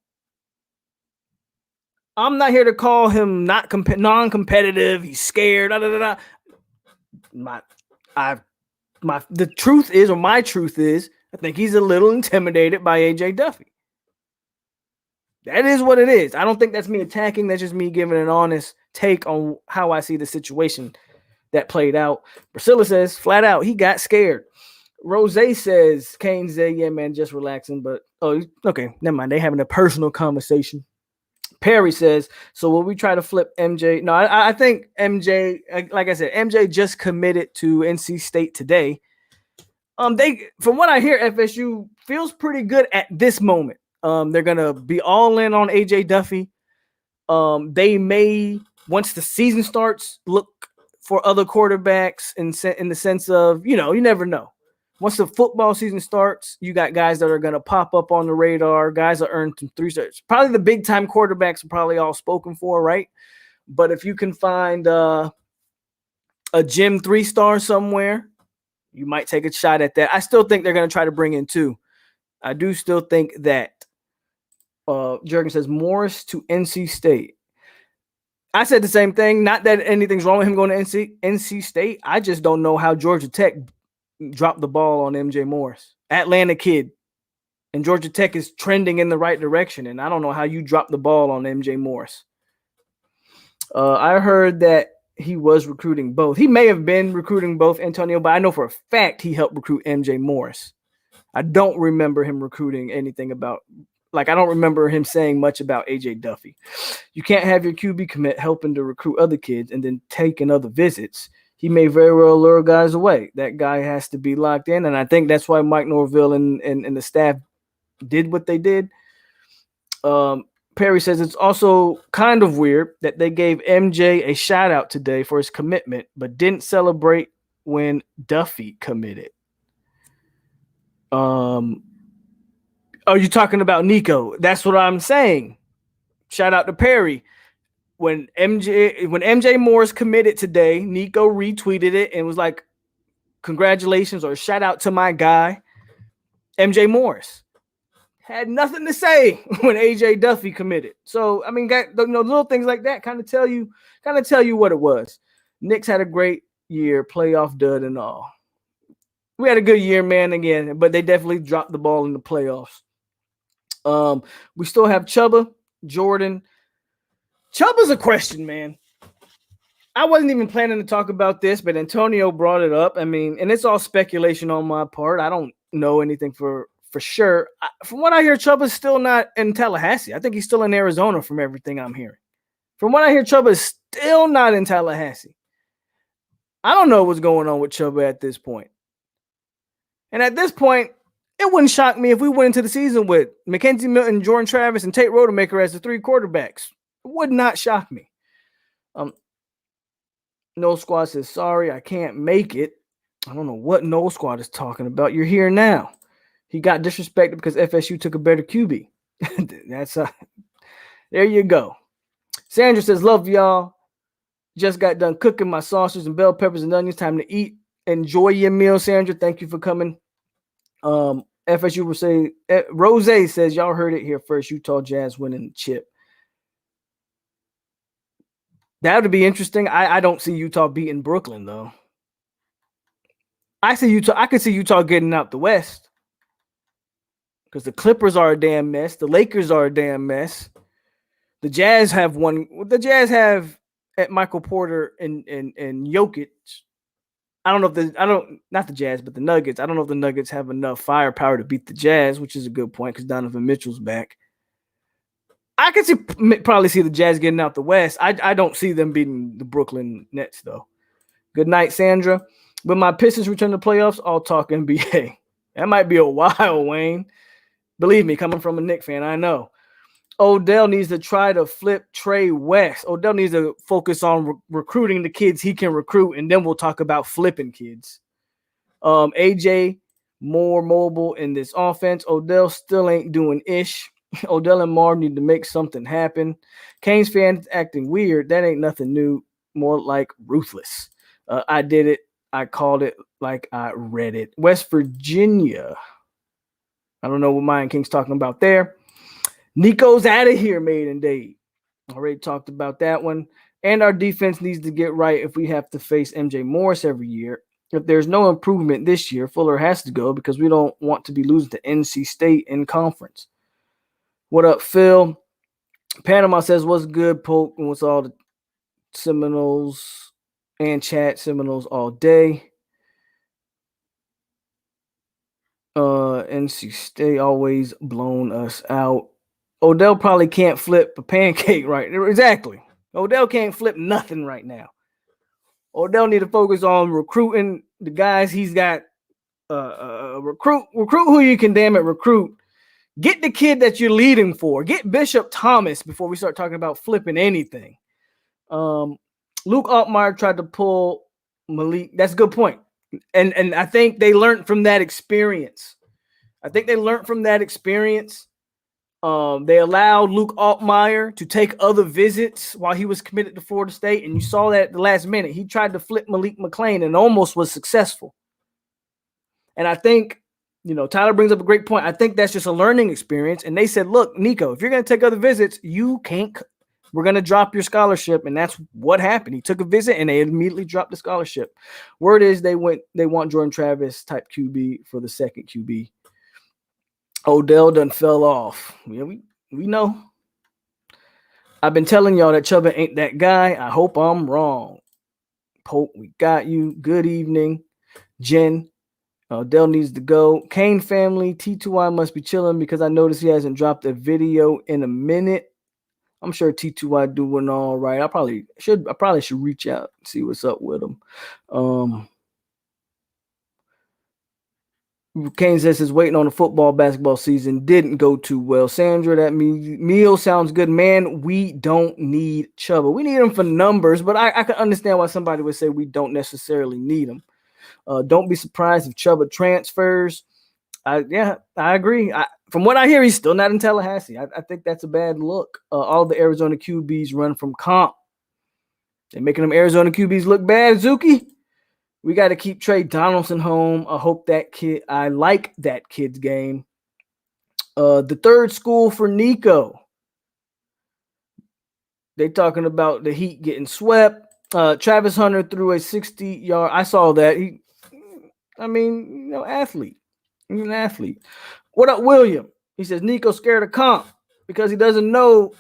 I'm not here to call him non-competitive. He's scared. The truth is, or my truth is, I think he's a little intimidated by AJ Duffy. That is what it is. I don't think that's me attacking. That's just me giving an honest take on how I see the situation that played out. Priscilla says, flat out, he got scared. Rose says, Kane said, yeah, man, just relaxing. But, okay, never mind. They having a personal conversation. Perry says, so will we try to flip MJ? No, I think MJ, like I said, MJ just committed to NC State today. From what I hear, FSU feels pretty good at this moment. They're gonna be all in on AJ Duffy. They may, once the season starts, look for other quarterbacks in the sense of, you never know. Once the football season starts, you got guys that are going to pop up on the radar, guys that earned some 3 stars. Probably the big-time quarterbacks are probably all spoken for, right? But if you can find a gym 3-star somewhere, you might take a shot at that. I still think they're going to try to bring in 2. I do still think that Jurgen says Morris to NC State. I said the same thing. Not that anything's wrong with him going to NC State. I just don't know how Georgia Tech dropped the ball on MJ Morris. Atlanta kid. And Georgia Tech is trending in the right direction. And I don't know how you dropped the ball on MJ Morris. I heard that he was recruiting both. He may have been recruiting both, Antonio, but I know for a fact he helped recruit MJ Morris. I don't remember him recruiting anything about, I don't remember him saying much about AJ Duffy. You can't have your QB commit helping to recruit other kids and then taking other visits. He may very well lure guys away. That guy has to be locked in, and I think that's why Mike Norvell and the staff did what they did. Perry says it's also kind of weird that they gave MJ a shout-out today for his commitment, but didn't celebrate when Duffy committed. Are you talking about Nicco? That's what I'm saying. Shout out to Perry. When MJ Morris committed today, Nicco retweeted it and was like, congratulations or shout out to my guy, MJ Morris. Had nothing to say when AJ Duffy committed. So, I mean, little things like that kind of tell you what it was. Knicks had a great year, playoff dud and all. We had a good year, man, again, but they definitely dropped the ball in the playoffs. We still have Chubba, Jordan. Chubba's a question, man. I wasn't even planning to talk about this, but Antonio brought it up. I mean, and it's all speculation on my part. I don't know anything for sure. From what I hear, Chubba's still not in Tallahassee. I think he's still in Arizona from everything I'm hearing. From what I hear, Chubba's still not in Tallahassee. I don't know what's going on with Chubba at this point. And at this point, it wouldn't shock me if we went into the season with Mackenzie Milton, Jordan Travis, and Tate Rodemaker as the 3 quarterbacks. It would not shock me. No Squad says, sorry, I can't make it. I don't know what No Squad is talking about. You're here now. He got disrespected because FSU took a better QB. There you go. Sandra says, love y'all. Just got done cooking my sausage and bell peppers and onions. Time to eat. Enjoy your meal, Sandra. Thank you for coming. FSU will say, Rose says, y'all heard it here first. Utah Jazz winning the chip. That would be interesting. I don't see Utah beating Brooklyn, though. I could see Utah getting out the West. Because the Clippers are a damn mess. The Lakers are a damn mess. The Jazz have at Michael Porter and Jokic. Not the Jazz, but the Nuggets. I don't know if the Nuggets have enough firepower to beat the Jazz, which is a good point because Donovan Mitchell's back. I could probably see the Jazz getting out the West. I don't see them beating the Brooklyn Nets, though. Good night, Sandra. When my Pistons return to playoffs, I'll talk NBA. That might be a while, Wayne. Believe me, coming from a Knicks fan, I know. Odell needs to try to flip Trey West. Odell needs to focus on recruiting the kids he can recruit, and then we'll talk about flipping kids. AJ, more mobile in this offense. Odell still ain't doing ish. Odell and Marv need to make something happen. Canes fans acting weird. That ain't nothing new. More like ruthless. I did it. I called it like I read it. West Virginia. I don't know what Mayan King's talking about there. Nicco's out of here, Maiden Dave. Already talked about that one. And our defense needs to get right if we have to face MJ Morris every year. If there's no improvement this year, Fuller has to go because we don't want to be losing to NC State in conference. What up, Phil? Panama says, what's good, POLK? And what's all the Seminoles and chat Seminoles all day. NC State always blown us out. Odell probably can't flip a pancake right. Exactly. Odell can't flip nothing right now. Odell need to focus on recruiting the guys he's got. Recruit who you can damn it recruit. Get the kid that you're leading for. Get Bishop Thomas before we start talking about flipping anything. Luke Altmaier tried to pull Malik. That's a good point. And I think they learned from that experience. They allowed Luke Altmaier to take other visits while he was committed to Florida State, and you saw that at the last minute. He tried to flip Malik McClain and almost was successful. And I think, Tyler brings up a great point. I think that's just a learning experience. And they said, look, Nicco, if you're going to take other visits, we're going to drop your scholarship. And that's what happened. He took a visit and they immediately dropped the scholarship. Word is they want Jordan Travis type QB for the second QB. Odell done fell off. Yeah, we know. I've been telling y'all that Chuba ain't that guy. I hope I'm wrong. Pope, we got you. Good evening. Jen, Odell needs to go. Kane family, T2I must be chilling because I noticed he hasn't dropped a video in a minute. I'm sure T2I doing all right. I probably should reach out and see what's up with him. Kane says he's waiting on the basketball season. Didn't go too well. Sandra, that meal sounds good. Man, we don't need Chuba. We need him for numbers, but I can understand why somebody would say we don't necessarily need him. Don't be surprised if Chuba transfers. I agree. From what I hear, he's still not in Tallahassee. I think that's a bad look. All the Arizona QBs run from comp. They're making them Arizona QBs look bad, Zuki. We got to keep Trey Donaldson home. I like that kid's game. The third school for Nicco. They talking about the Heat getting swept. Travis Hunter threw a 60-yard. I saw that. Athlete. He's an athlete. What up, William? He says Nicco scared of comp because he doesn't know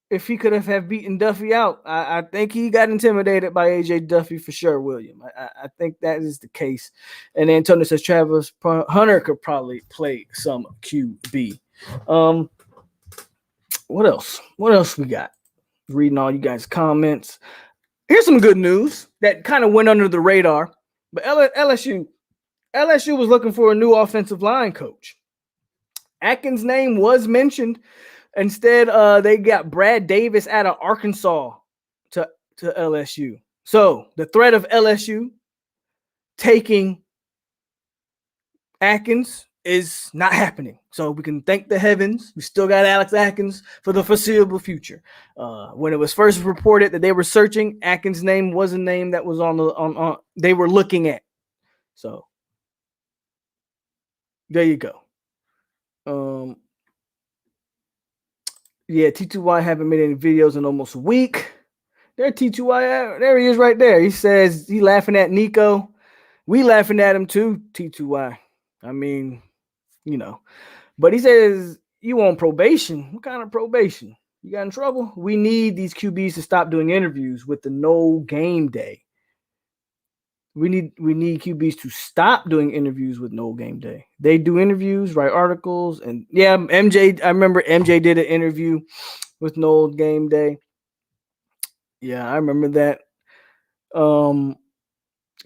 if he could have beaten Duffy out. I think he got intimidated by AJ Duffy for sure, William. I think that is the case. And Antonio says Travis Hunter could probably play some QB. What else? What else we got? Reading all you guys' comments. Here's some good news that kind of went under the radar. But LSU was looking for a new offensive line coach. Atkins' name was mentioned. Instead, they got Brad Davis out of Arkansas to LSU. So the threat of LSU taking Atkins is not happening. So we can thank the heavens. We still got Alex Atkins for the foreseeable future. When it was first reported that they were searching, Atkins' name was a name that was on they were looking at. So there you go. Yeah, T2Y haven't made any videos in almost a week. There, T2Y, there he is right there. He says he laughing at Nicco. We laughing at him too, T2Y. I mean, you know. But he says, you on probation? What kind of probation? You got in trouble? We need these QBs to stop doing interviews with the no game day. We need QBs to stop doing interviews with no game day. They do interviews, write articles, and yeah, MJ. I remember MJ did an interview with no game day. Yeah, I remember that.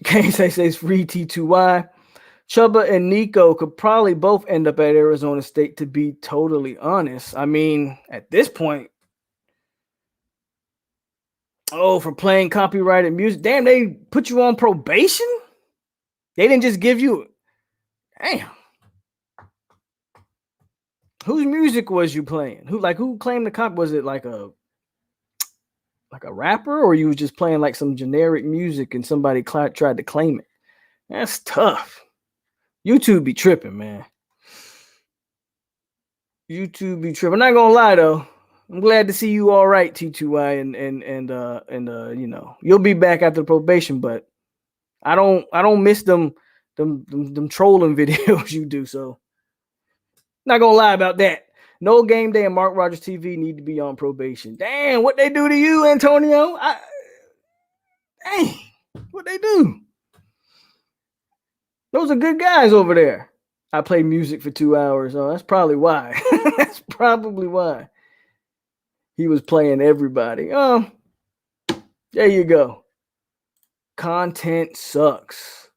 Can't say free T2Y. Chuba and Nicco could probably both end up at Arizona State, to be totally honest. I mean, at this point, for playing copyrighted music. Damn, they put you on probation? They didn't just give you. Damn. Whose music was you playing? Who claimed the copy? Was it like a rapper, or you was just playing like some generic music and somebody tried to claim it? That's tough. YouTube be tripping, man. YouTube be tripping. I'm not gonna lie though. I'm glad to see you all right, T2Y, and you know, you'll be back after probation, but I don't miss them trolling videos you do. So not gonna lie about that. No Game Day and Mark Rogers TV need to be on probation. Damn, what they do to you, Antonio? Dang, what they do? Those are good guys over there. I play music for 2 hours. Oh, that's probably why. That's probably why. He was playing everybody. Oh, there you go. Content sucks.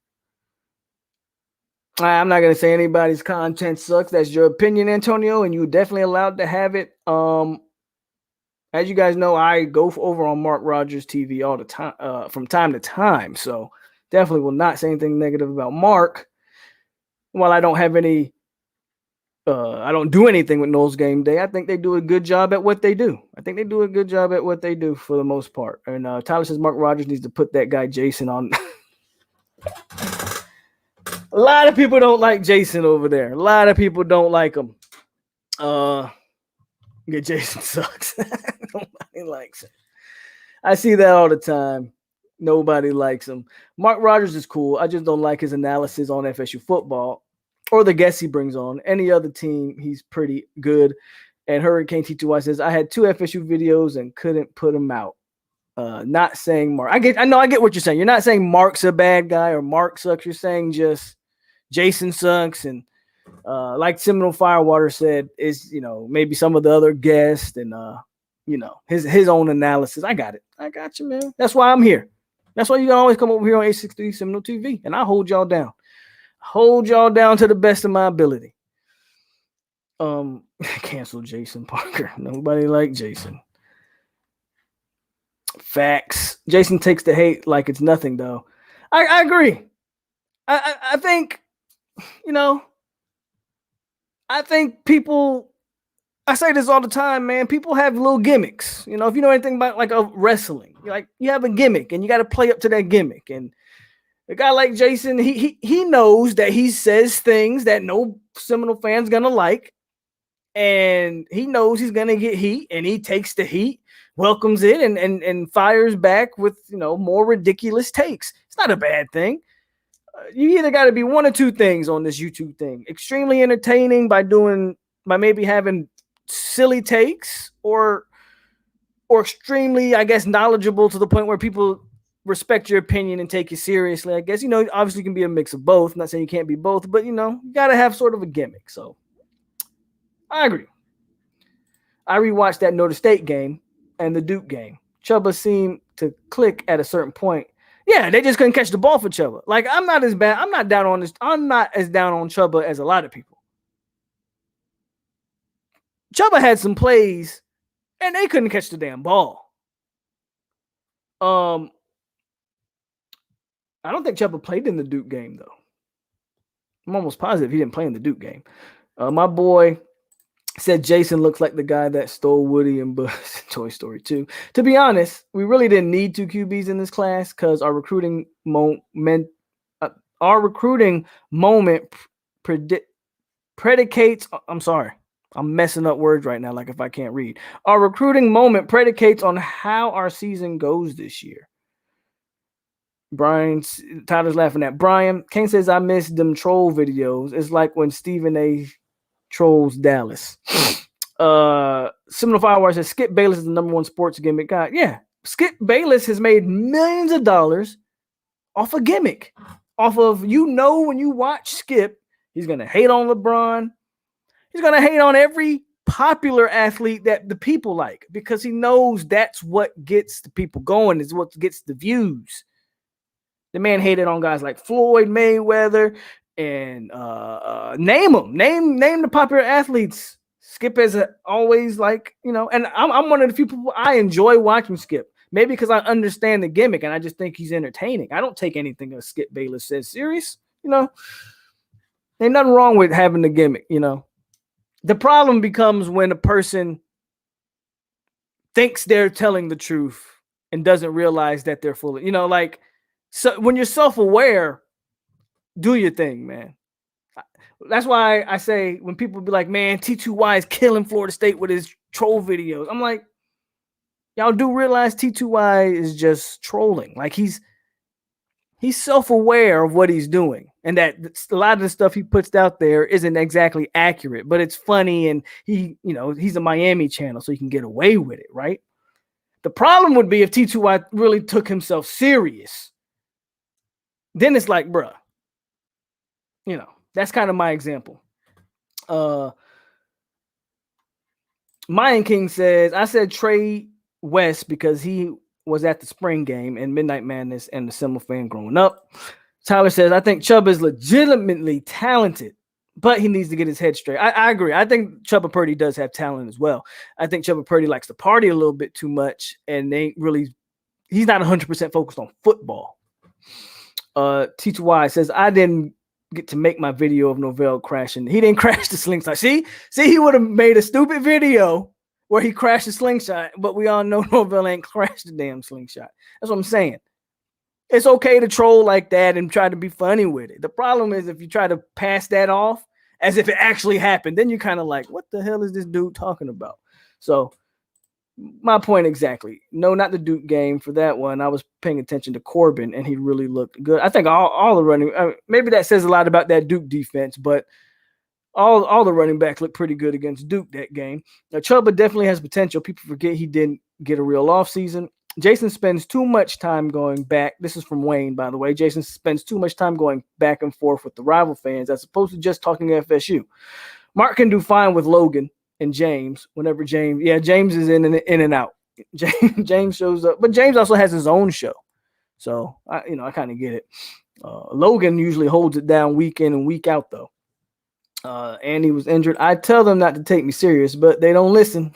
I'm not gonna say anybody's content sucks. That's your opinion, Antonio, and you're definitely allowed to have it. As you guys know, I go over on Mark Rogers TV all the time, from time to time. So definitely will not say anything negative about Mark. While I don't have any, I don't do anything with Noles Game Day. I think they do a good job at what they do. I think they do a good job at what they do for the most part. And Tyler says Mark Rogers needs to put that guy Jason on. A lot of people don't like Jason over there. A lot of people don't like him. Yeah, Jason sucks. Nobody likes him. I see that all the time. Nobody likes him. Mark Rogers is cool. I just don't like his analysis on FSU football or the guests he brings on. Any other team, he's pretty good. And Hurricane T2Y says, I had 2 FSU videos and couldn't put them out. Not saying Mark. I get what you're saying. You're not saying Mark's a bad guy or Mark sucks. You're saying just Jason sucks. And like Seminole Firewater said, is, you know, maybe some of the other guests and you know, his own analysis. I got it. I got you, man. That's why I'm here. That's why you can always come over here on 863 Seminole TV, and I hold y'all down. Hold y'all down to the best of my ability. Cancel Jason Parker. Nobody like Jason. Facts. Jason takes the hate like it's nothing, though. I agree. I think, you know, I think people, I say this all the time, man. People have little gimmicks. You know, if you know anything about like a wrestling, you have a gimmick and you got to play up to that gimmick. And a guy like Jason, he knows that he says things that no Seminole fan's gonna like, and he knows he's gonna get heat, and he takes the heat, welcomes it, and fires back with, you know, more ridiculous takes. It's not a bad thing. You either got to be one or two things on this YouTube thing: extremely entertaining by maybe having silly takes, or extremely, I guess, knowledgeable to the point where people respect your opinion and take you seriously. I guess, you know, obviously you can be a mix of both. I'm not saying you can't be both, but, you know, you got to have sort of a gimmick. So I agree. I rewatched that Notre State game and the Duke game. Chuba seemed to click at a certain point. Yeah, they just couldn't catch the ball for Chuba. Like, I'm not as bad. I'm not as down on Chuba as a lot of people. Chuba had some plays and they couldn't catch the damn ball. I don't think Chuba played in the Duke game, though. I'm almost positive he didn't play in the Duke game. My boy said Jason looks like the guy that stole Woody and Buzz in Toy Story 2. To be honest, we really didn't need 2 QBs in this class because our recruiting moment predicates. I'm sorry, I'm messing up words right now. Like if I can't read, our recruiting moment predicates on how our season goes this year. Tyler's laughing at Brian. Kane says I miss them troll videos. It's like when Stephen A. trolls Dallas. Seminole Firewire says Skip Bayless is the #1 sports gimmick guy. Yeah, Skip Bayless has made millions of dollars off a gimmick. Off of, when you watch Skip, he's gonna hate on LeBron. He's gonna hate on every popular athlete that the people like because he knows that's what gets the people going, is what gets the views. The man hated on guys like Floyd Mayweather and name them. Name the popular athletes. Skip is always like, and I'm one of the few people I enjoy watching Skip. Maybe because I understand the gimmick and I just think he's entertaining. I don't take anything that Skip Bayless says serious. Ain't nothing wrong with having the gimmick, The problem becomes when a person thinks they're telling the truth and doesn't realize that they're full of, so when you're self-aware, do your thing, man. That's why I say when people be like, man, T2Y is killing Florida State with his troll videos. I'm like, y'all do realize T2Y is just trolling. Like he's self-aware of what he's doing. And that a lot of the stuff he puts out there isn't exactly accurate, but it's funny. And he's a Miami channel, so he can get away with it, right? The problem would be if T2Y really took himself serious. Then it's like, bruh, that's kind of my example. Mayan King says, I said Trey West because he was at the spring game and Midnight Madness and the Seminole fan growing up. Tyler says, I think Chubb is legitimately talented, but he needs to get his head straight. I agree. I think Chubba Purdy does have talent as well. I think Chubba Purdy likes to party a little bit too much, and he's not 100% focused on football. T2Y says, I didn't get to make my video of Novell crashing. He didn't crash the slingshot. See, he would have made a stupid video where he crashed the slingshot, but we all know Novell ain't crashed the damn slingshot. That's what I'm saying. It's okay to troll like that and try to be funny with it. The problem is if you try to pass that off as if it actually happened, then you're kind of like, what the hell is this dude talking about? So my point exactly. No, not the Duke game. For that one, I was paying attention to Corbin, and he really looked good. I think all the running, maybe that says a lot about that Duke defense, but all the running backs looked pretty good against Duke that game. Now, Chubba definitely has potential. People forget he didn't get a real offseason. Jason spends too much time going back. This is from Wayne, by the way. Jason spends too much time going back and forth with the rival fans as opposed to just talking FSU. Mark can do fine with Logan and James whenever James is in and out. James shows up, but James also has his own show. So I kind of get it. Logan usually holds it down week in and week out though. Andy was injured. I tell them not to take me serious, but they don't listen.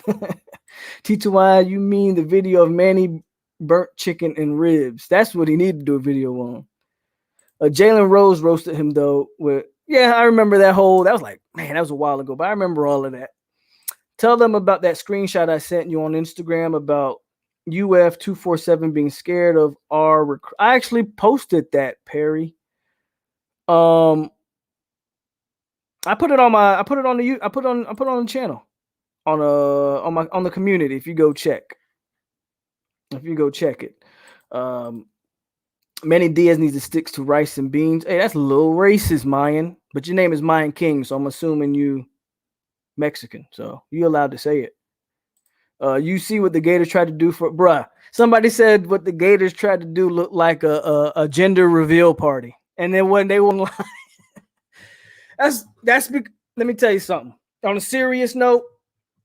T2Y, you mean the video of Manny burnt chicken and ribs? That's what he needed to do a video on. Jalen Rose roasted him though. I remember that was like, man, that was a while ago, but I remember all of that. Tell them about that screenshot I sent you on Instagram about UF247 being scared of our I actually posted that, Perry. I put it on the channel on the community. If you go check it. Manny Diaz needs to stick to rice and beans. Hey, that's a little racist, Mayan. But your name is Mayan King, so I'm assuming you Mexican, so you allowed to say it. You see what the Gators tried to do for bruh. Somebody said what the Gators tried to do looked like a gender reveal party, and then when they won't lie. Let me tell you something. On a serious note,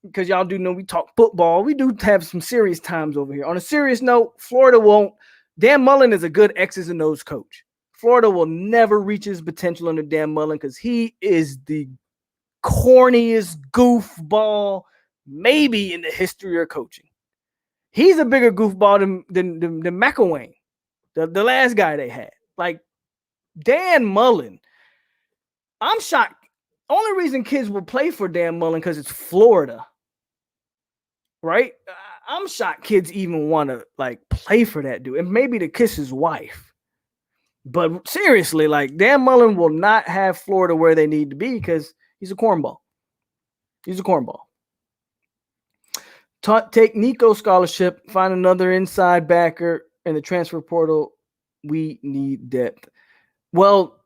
because y'all do know we talk football, we do have some serious times over here. On a serious note, Florida won't. Dan Mullen is a good X's and O's coach. Florida will never reach his potential under Dan Mullen because he is the corniest goofball maybe in the history of coaching. He's a bigger goofball than McElwain, the last guy they had. Like Dan Mullen I'm shocked. Only reason kids will play for Dan Mullen because it's Florida, right? I'm shocked kids even want to like play for that dude, and maybe to kiss his wife. But seriously, like Dan Mullen will not have Florida where they need to be because he's a cornball. He's a cornball. Take Nicco scholarship, find another inside backer in the transfer portal. We need depth. Well,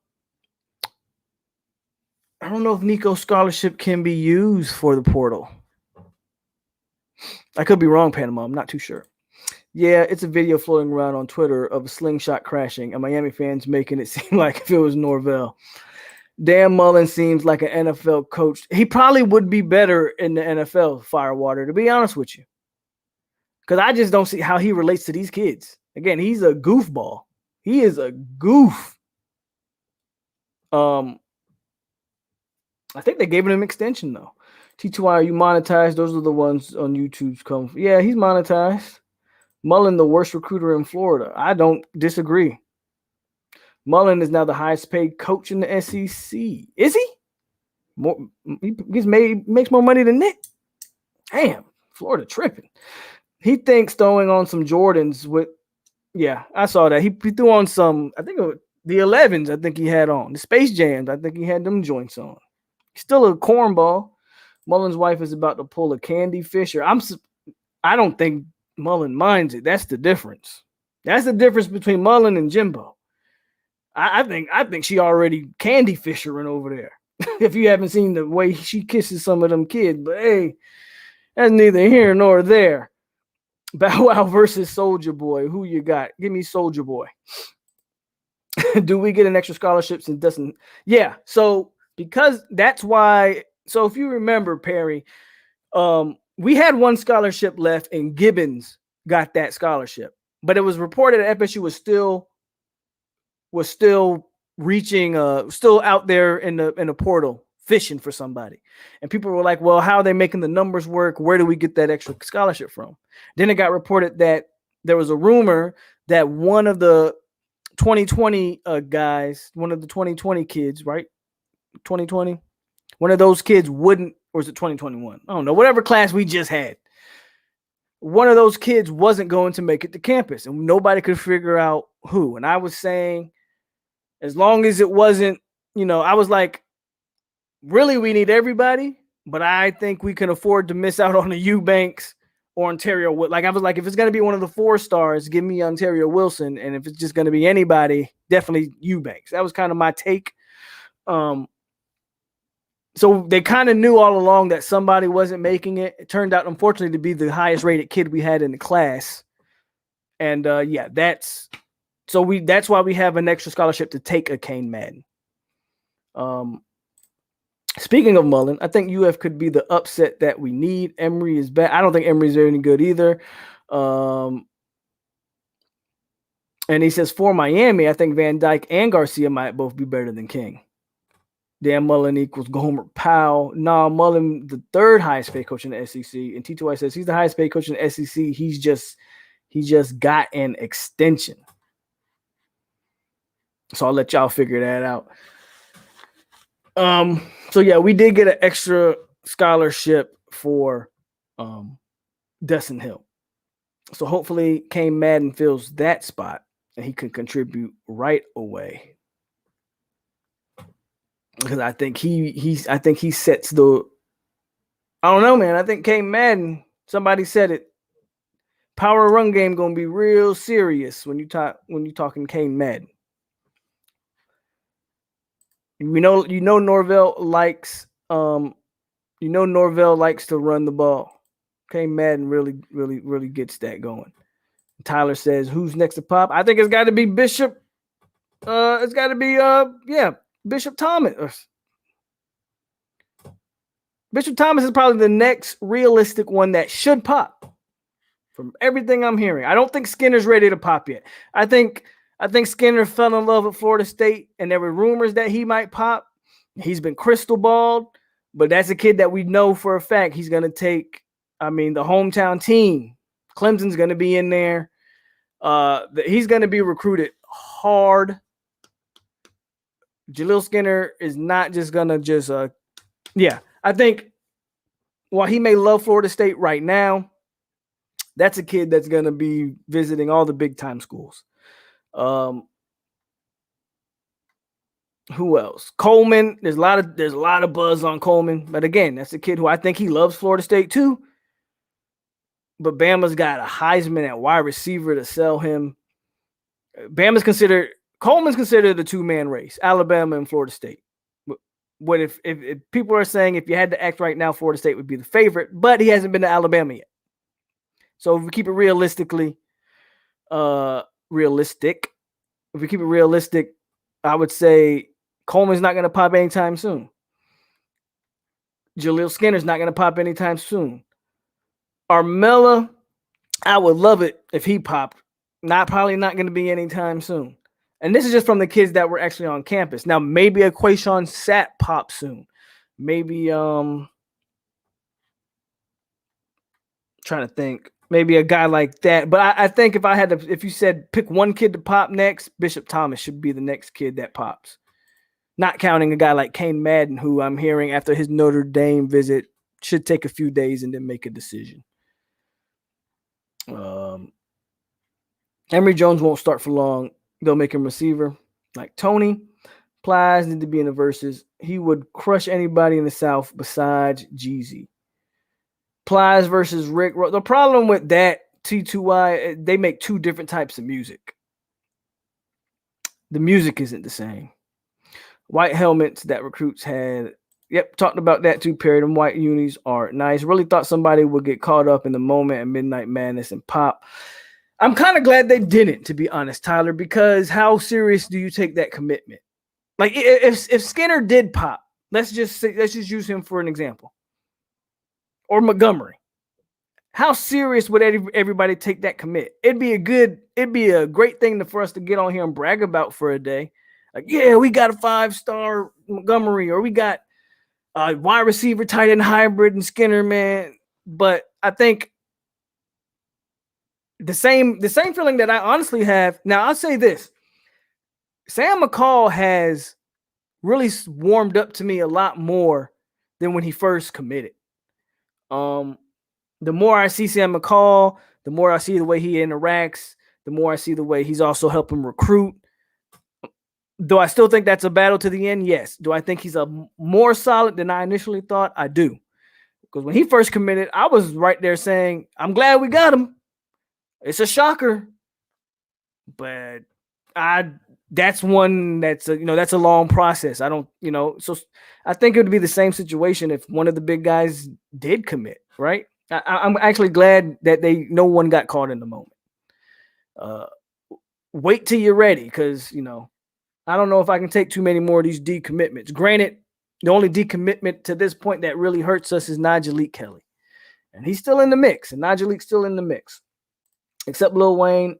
I don't know if Nicco scholarship can be used for the portal. I could be wrong, Panama. I'm not too sure. Yeah, it's a video floating around on Twitter of a slingshot crashing and Miami fans making it seem like if it was Norvell. Dan Mullen seems like an NFL coach. He probably would be better in the NFL, Firewater, to be honest with you. Because I just don't see how he relates to these kids. Again, he's a goofball. He is a goof. I think they gave him an extension, though. T2I, are you monetized? Those are the ones on YouTube's come. Yeah, he's monetized. Mullen, the worst recruiter in Florida. I don't disagree. Mullen is now the highest paid coach in the SEC. Is he? He makes more money than Nick. Damn, Florida tripping. He thinks throwing on some Jordans with, yeah, I saw that. He threw on some, I think the 11s, I think he had on. The Space Jams, I think he had them joints on. He's still a cornball. Mullen's wife is about to pull a Candy Fisher. I don't think Mullen minds it. That's the difference. That's the difference between Mullen and Jimbo. I think she already Candy Fishering over there. If you haven't seen the way she kisses some of them kids, but hey, that's neither here nor there. Bow Wow versus Soldier Boy. Who you got? Give me Soldier Boy. Do we get an extra scholarship since Dustin? Yeah. So because that's why. So if you remember, Perry, we had one scholarship left, and Gibbons got that scholarship. But it was reported that FSU was still reaching, still out there in the portal fishing for somebody. And people were like, well, how are they making the numbers work? Where do we get that extra scholarship from? Then it got reported that there was a rumor that one of the 2020 guys, one of the 2020 kids, right? 2020, one of those kids wouldn't, or is it 2021? I don't know, whatever class we just had. One of those kids wasn't going to make it to campus, and nobody could figure out who. And I was saying, as long as it wasn't, I was like, really, we need everybody, but I think we can afford to miss out on the Eubanks or Ontario. Like, I was like, if it's going to be one of the 4 stars, give me Ontario Wilson. And if it's just going to be anybody, definitely Eubanks. That was kind of my take. So they kind of knew all along that somebody wasn't making it. It turned out, unfortunately, to be the highest rated kid we had in the class. And yeah, that's why we have an extra scholarship to take a Kane Madden. Speaking of Mullen, I think UF could be the upset that we need. Emory is bad. I don't think Emory's any good either. And he says for Miami, I think Van Dyke and Garcia might both be better than King. Dan Mullen equals Gomer Powell. Nah, Mullen, the 3rd highest paid coach in the SEC. And T2I says he's the highest paid coach in the SEC. He just got an extension. So I'll let y'all figure that out. So yeah, we did get an extra scholarship for Dustin Hill. So hopefully Kane Madden fills that spot and he can contribute right away. Because I think he sets the, I don't know, man. I think Kane Madden, somebody said it, power run game gonna be real serious when you're talking Kane Madden. Norvell likes Norvell likes to run the ball. Kane Madden really gets that going. Tyler says, who's next to pop? I think it's got to be Bishop. It's got to be Bishop Thomas. Bishop Thomas is probably the next realistic one that should pop. From everything I'm hearing, I don't think Skinner's ready to pop yet. I think Skinner fell in love with Florida State, and there were rumors that he might pop. He's been crystal balled, but that's a kid that we know for a fact he's going to take. I mean, the hometown team, Clemson's going to be in there. He's going to be recruited hard. Jaleel Skinner is not just gonna just I think while he may love Florida State right now, that's a kid that's gonna be visiting all the big time schools. Who else? Coleman. There's a lot of buzz on Coleman, but again, that's a kid who I think he loves Florida State too. But Bama's got a Heisman at wide receiver to sell him. Coleman's considered the two-man race, Alabama and Florida State. What if people are saying if you had to act right now, Florida State would be the favorite, but he hasn't been to Alabama yet. So if we keep it realistic, I would say Coleman's not going to pop anytime soon. Jaleel Skinner's not going to pop anytime soon. Armella, I would love it if he popped. Probably not going to be anytime soon. And this is just from the kids that were actually on campus. Now, maybe a Quayshawn Sapp pop soon. Maybe trying to think. Maybe a guy like that. But I think if you said pick one kid to pop next, Bishop Thomas should be the next kid that pops. Not counting a guy like Kane Madden, who I'm hearing after his Notre Dame visit should take a few days and then make a decision. Emory Jones won't start for long. They'll make him receiver. Like Tony Plies need to be in the verses. He would crush anybody in the South besides Jeezy. Plies versus Rick. The problem with that, T2Y, they make two different types of music. The music isn't the same. White helmets that recruits had. Yep, talked about that too, Perry. Them white unis are nice. Really thought somebody would get caught up in the moment and Midnight Madness and pop. I'm kind of glad they didn't, to be honest, Tyler, because how serious do you take that commitment? Like if Skinner did pop, let's just use him for an example. Or Montgomery. How serious would everybody take that commit? It'd be a great thing for us to get on here and brag about for a day. Like, yeah, we got a 5-star Montgomery, or we got a wide receiver, tight end hybrid, and Skinner, man. But I think the same feeling that I honestly have. Now, I'll say this. Sam McCall has really warmed up to me a lot more than when he first committed. The more I see Sam McCall, the more I see the way he interacts, the more I see the way he's also helping recruit. Do I still think that's a battle to the end? Yes. Do I think he's a more solid than I initially thought? I do. Because when he first committed, I was right there saying, I'm glad we got him. It's a shocker. But that's one that's a long process. I don't, so I think it would be the same situation if one of the big guys did commit, right? I'm actually glad that no one got caught in the moment. Wait till you're ready, because I don't know if I can take too many more of these decommitments. Granted, the only decommitment to this point that really hurts us is Najee Kelly, and he's still in the mix, and Najee still in the mix, except Lil Wayne.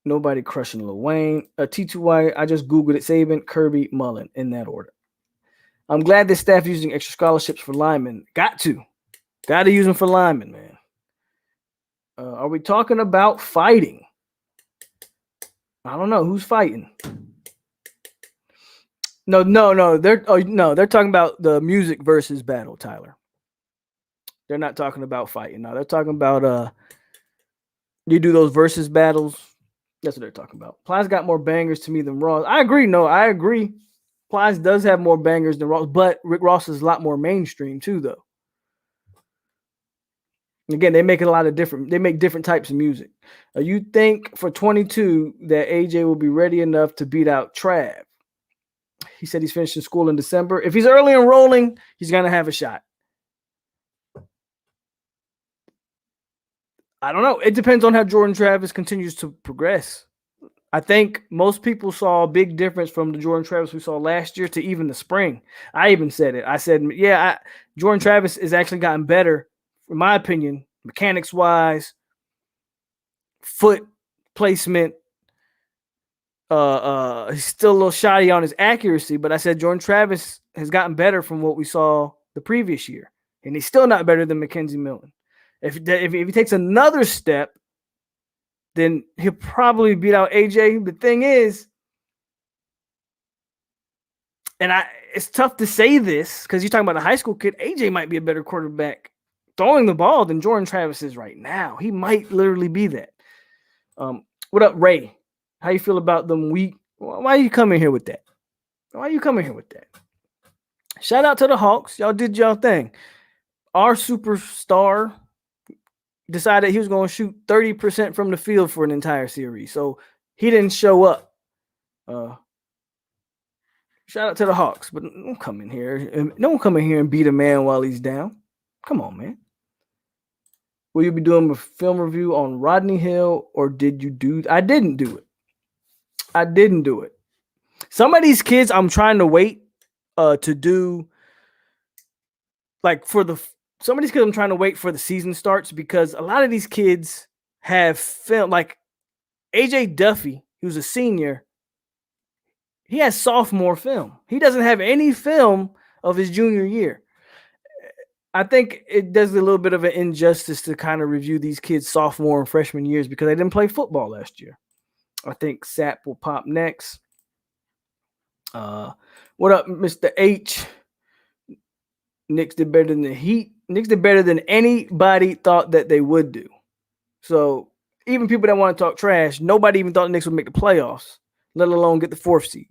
Nobody crushing Lil Wayne. T2Y, I just Googled it. Saban, Kirby, Mullen, in that order. I'm glad this staff using extra scholarships for linemen. Got to use them for linemen, man. Are we talking about fighting? I don't know who's fighting. No. They're talking about the music versus battle, Tyler. They're not talking about fighting. No, they're talking about you do those versus battles. That's what they're talking about. Plies got more bangers to me than Ross. I agree. No, I agree. Plies does have more bangers than Ross, but Rick Ross is a lot more mainstream too, though. Again, they make different types of music. You think for 22 that AJ will be ready enough to beat out Trav? He said he's finishing school in December. If he's early enrolling, he's going to have a shot. I don't know. It depends on how Jordan Travis continues to progress. I think most people saw a big difference from the Jordan Travis we saw last year to even the spring. I even said it. I said, Jordan Travis has actually gotten better, in my opinion, mechanics-wise, foot placement. He's still a little shoddy on his accuracy, but I said Jordan Travis has gotten better from what we saw the previous year, and he's still not better than Mackenzie Milton. If he takes another step, then he'll probably beat out AJ. The thing is, and it's tough to say this because you're talking about a high school kid. AJ might be a better quarterback throwing the ball than Jordan Travis is right now. He might literally be that. What up, Ray? How you feel about them weak? Why are you coming here with that? Why are you coming here with that? Shout out to the Hawks. Y'all did y'all thing. Our superstar decided he was going to shoot 30% from the field for an entire series. So he didn't show up. Shout out to the Hawks, but don't come in here. Don't come in here and beat a man while he's down. Come on, man. Will you be doing a film review on Rodney Hill, or did you do? I didn't do it. I didn't do it. Some of these kids, I'm trying to wait to do. Like some of these kids, I'm trying to wait for the season starts because a lot of these kids have film. Like AJ Duffy, who's a senior, he has sophomore film. He doesn't have any film of his junior year. I think it does a little bit of an injustice to kind of review these kids' sophomore and freshman years because they didn't play football last year. I think Sap will pop next. What up, Mr. H? Knicks did better than the Heat. Knicks did better than anybody thought that they would do. So even people that want to talk trash, nobody even thought the Knicks would make the playoffs, let alone get the 4th seed.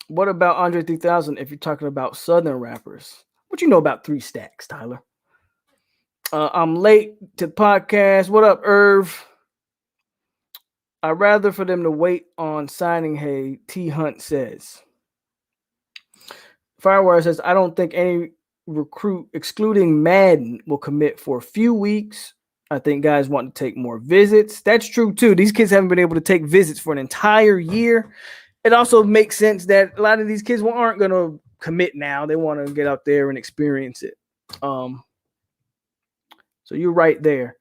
What about Andre 3000 if you're talking about Southern rappers? What you know about 3 Stacks, Tyler? I'm late to the podcast. What up, Irv? I'd rather for them to wait on signing Hay, T. Hunt says. Firewire says, I don't think any recruit, excluding Madden, will commit for a few weeks. I think guys want to take more visits. That's true, too. These kids haven't been able to take visits for an entire year. It also makes sense that a lot of these kids aren't going to commit now. They want to get out there and experience it. So you're right there.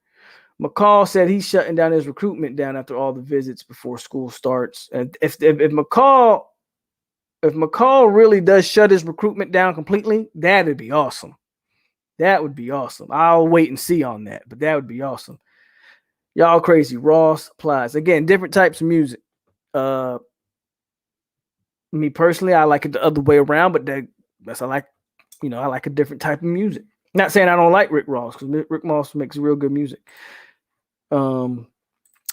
McCall said he's shutting down his recruitment down after all the visits before school starts. And if McCall really does shut his recruitment down completely, that'd be awesome. That would be awesome. I'll wait and see on that, but that would be awesome. Y'all crazy. Ross applies. Again, different types of music. Me personally, I like it the other way around, but I like a different type of music. Not saying I don't like Rick Ross, because Rick Ross makes real good music. I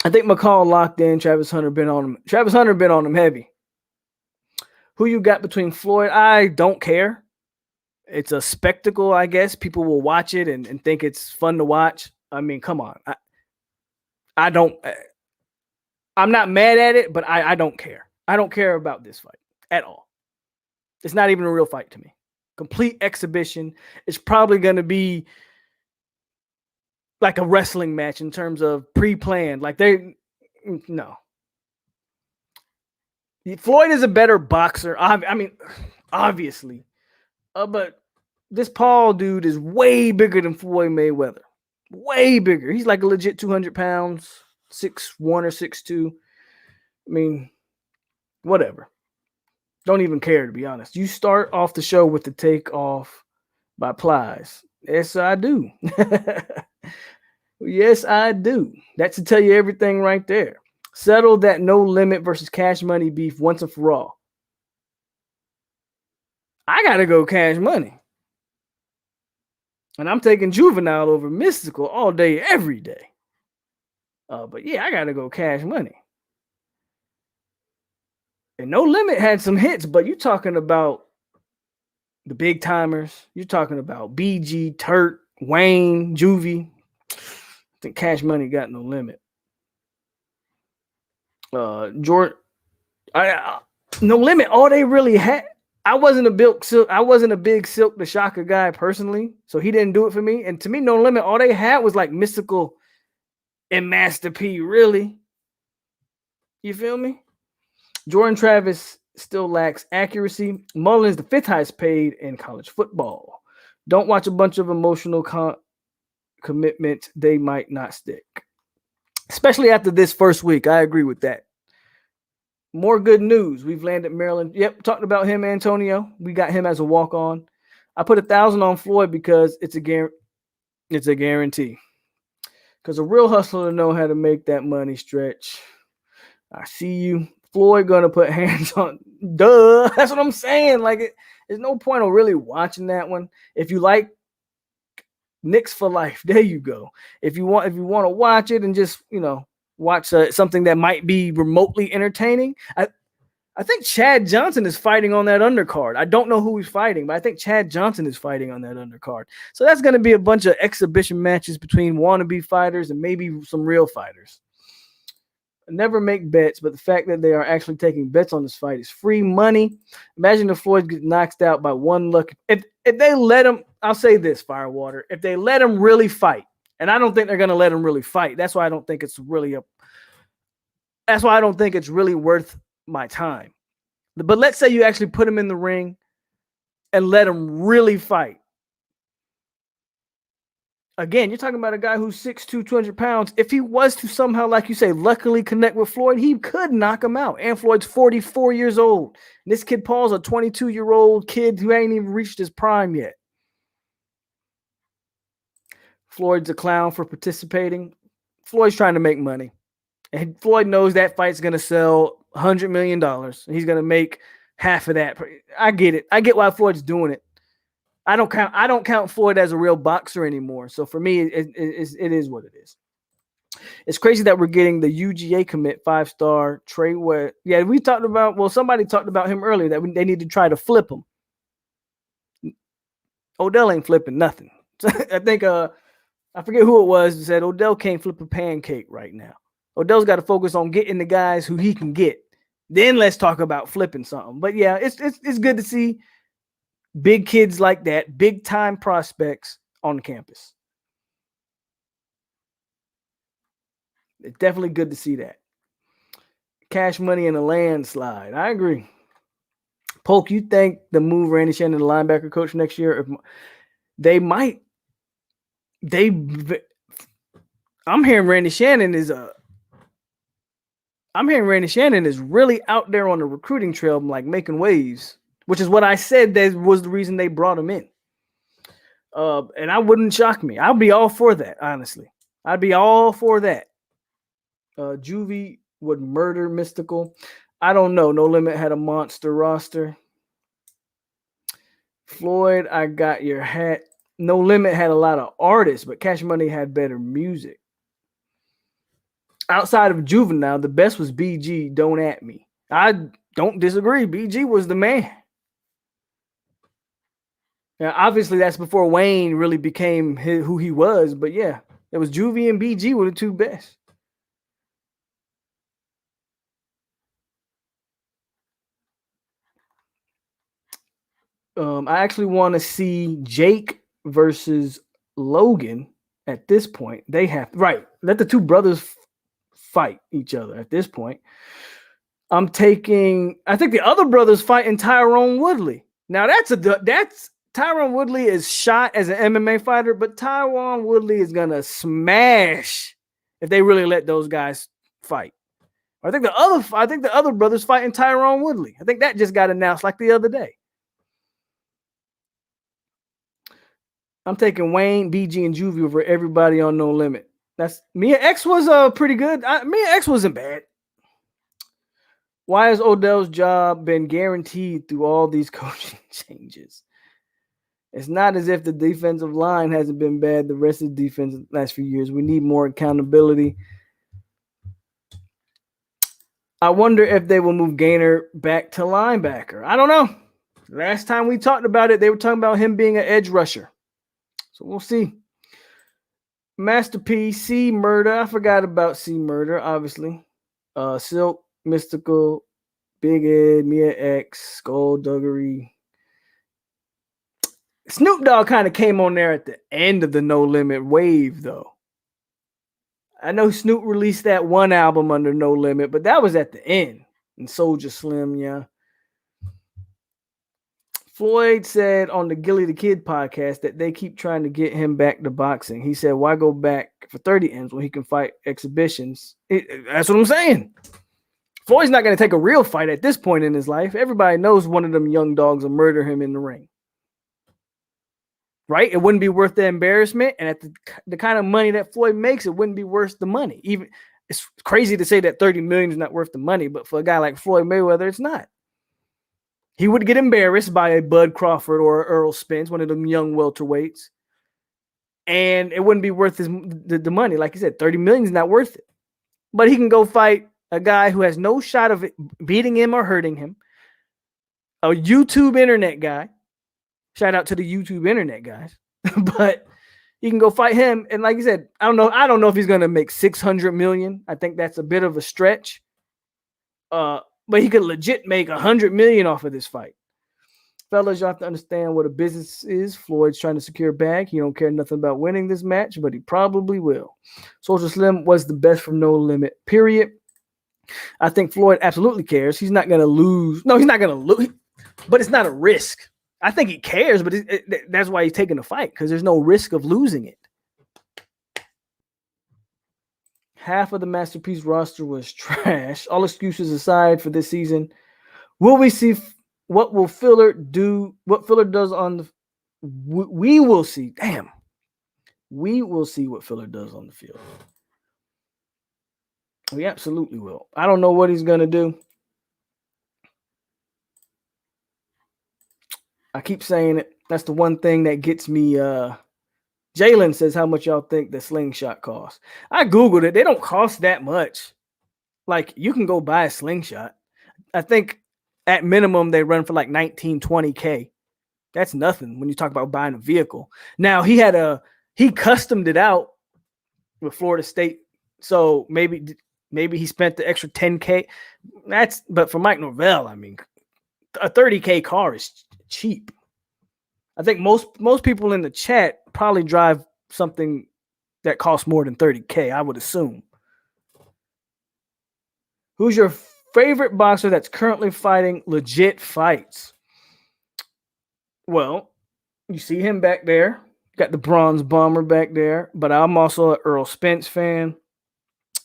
think McCall locked in. Travis Hunter been on him. Travis Hunter been on him heavy. Who you got between Floyd? I don't care. It's a spectacle, I guess. People will watch it and think it's fun to watch. I mean, come on. I'm not mad at it, but I don't care. I don't care about this fight at all. It's not even a real fight to me. Complete exhibition. It's probably going to be like a wrestling match in terms of pre-planned. No. Floyd is a better boxer. I mean, obviously. But this Paul dude is way bigger than Floyd Mayweather. Way bigger. He's like a legit 200 pounds, 6'1" or 6'2". I mean, whatever. Don't even care, to be honest. You start off the show with the takeoff by Plies. Yes, I do. Yes, I do. That should tell you everything right there. Settle that No Limit versus Cash Money beef once and for all. I got to go Cash Money. And I'm taking Juvenile over Mystical all day, every day. But yeah, I got to go Cash Money. And No Limit had some hits, but you're talking about the big timers. You're talking about BG, Turt, Wayne, Juvie. I think Cash Money got No Limit. Jordan, No Limit. All they really had. I wasn't a big Silk the Shocker guy personally, so he didn't do it for me. And to me, No Limit, all they had was like Mystical and Master P. Really, you feel me? Jordan Travis still lacks accuracy. Mullen's the 5th highest paid in college football. Don't watch a bunch of emotional commitments. They might not stick. Especially after this first week. I agree with that. More good news. We've landed Maryland. Yep, talked about him, Antonio. We got him as a walk-on. I put 1,000 on Floyd because it's a guarantee. Because a real hustler know how to make that money stretch. I see you. Floyd gonna put hands on. Duh, that's what I'm saying. Like, there's no point of really watching that one. If you like Knicks for life, there you go. If you want to watch it and just watch something that might be remotely entertaining, I think Chad Johnson is fighting on that undercard. I don't know who he's fighting, but I think Chad Johnson is fighting on that undercard. So that's going to be a bunch of exhibition matches between wannabe fighters and maybe some real fighters. I never make bets, but the fact that they are actually taking bets on this fight is free money. Imagine if Floyd gets knocked out by one lucky. If they let him, I'll say this, Firewater. If they let him really fight, and I don't think they're going to let him really fight. That's why I don't think it's really worth my time. But let's say you actually put him in the ring and let him really fight. Again, you're talking about a guy who's 6'2", 200 pounds. If he was to somehow, like you say, luckily connect with Floyd, he could knock him out. And Floyd's 44 years old. And this kid Paul's a 22-year-old kid who ain't even reached his prime yet. Floyd's a clown for participating. Floyd's trying to make money. And Floyd knows that fight's going to sell $100 million. And he's going to make half of that. I get it. I get why Floyd's doing it. I don't count Floyd as a real boxer anymore. So for me, it is what it is. It's crazy that we're getting the UGA commit 5-star Trey West. Yeah, somebody talked about him earlier that they need to try to flip him. Odell ain't flipping nothing. I think I forget who it was that said Odell can't flip a pancake right now. Odell's got to focus on getting the guys who he can get. Then let's talk about flipping something. But yeah, it's good to see big kids like that, big time prospects on the campus. It's definitely good to see that. Cash money in a landslide. I agree. Polk, you think the move Randy Shannon, the linebacker coach next year, I'm hearing Randy Shannon is really out there on the recruiting trail, like making waves, which is what I said that was the reason they brought him in. And I wouldn't shock me. I'd be all for that, honestly. I'd be all for that. Juvie would murder Mystical. I don't know. No Limit had a monster roster. Floyd, I got your hat. No Limit had a lot of artists, but Cash Money had better music. Outside of Juvenile, the best was BG, Don't At Me. I don't disagree. BG was the man. Now, obviously, that's before Wayne really became who he was. But yeah, it was Juvie and BG were the two best. I actually want to see Jake versus Logan at this point. They have let the two brothers fight each other at this point. I think the other brothers fighting Tyrone Woodley. Now Tyrone Woodley is shot as an MMA fighter, but Tyrone Woodley is gonna smash if they really let those guys fight. I think the other brothers fighting Tyrone Woodley. I think that just got announced like the other day. I'm taking Wayne, BG, and Juvie over everybody on No Limit. That's Mia X was pretty good. Mia X wasn't bad. Why has Odell's job been guaranteed through all these coaching changes? It's not as if the defensive line hasn't been bad the rest of the defense the last few years. We need more accountability. I wonder if they will move Gaynor back to linebacker. I don't know. Last time we talked about it, they were talking about him being an edge rusher. So we'll see. Master P, C Murder. I forgot about C Murder, obviously. Silk, Mystical, Big Ed, Mia X, Skullduggery. Snoop Dogg kind of came on there at the end of the No Limit wave, though. I know Snoop released that one album under No Limit, but that was at the end. And Soulja Slim, yeah. Floyd said on the Gilly the Kid podcast that they keep trying to get him back to boxing. He said, why go back for 30 M's when he can fight exhibitions? That's what I'm saying. Floyd's not going to take a real fight at this point in his life. Everybody knows one of them young dogs will murder him in the ring. Right? It wouldn't be worth the embarrassment. And at the kind of money that Floyd makes, it wouldn't be worth the money. Even it's crazy to say that 30 million is not worth the money, but for a guy like Floyd Mayweather, it's not. He would get embarrassed by a Bud Crawford or Earl Spence, one of them young welterweights, and it wouldn't be worth the money. Like you said, 30 million is not worth it. But he can go fight a guy who has no shot of it beating him or hurting him, a YouTube internet guy. Shout out to the YouTube internet guys. But you can go fight him, and like you said, I don't know if he's gonna make 600 million. I think that's a bit of a stretch. But he could legit make 100 million off of this fight. Fellas, you have to understand what a business is. Floyd's trying to secure a bag. He don't care nothing about winning this match, but he probably will. Social Slim was the best from No Limit, period. I think Floyd absolutely cares. He's not gonna lose. No, he's not gonna lose, but it's not a risk. I think he cares, but that's why he's taking the fight, because there's no risk of losing it. Half of the Masterpiece roster was trash. All excuses aside for this season, will we see what will Filler do? What Filler does on the? We will see. Damn, we will see what Filler does on the field. We absolutely will. I don't know what he's gonna do. I keep saying it. That's the one thing that gets me. Jalen says, how much y'all think the slingshot costs? I Googled it. They don't cost that much. Like, you can go buy a slingshot. I think at minimum they run for like 19, 20K. That's nothing when you talk about buying a vehicle. Now, he customed it out with Florida State. So maybe he spent the extra 10K. But for Mike Norvell, I mean, a 30K car is cheap. I think most people in the chat probably drive something that costs more than 30K, I would assume. Who's your favorite boxer that's currently fighting legit fights? Well, you see him back there. Got the Bronze Bomber back there. But I'm also an Earl Spence fan.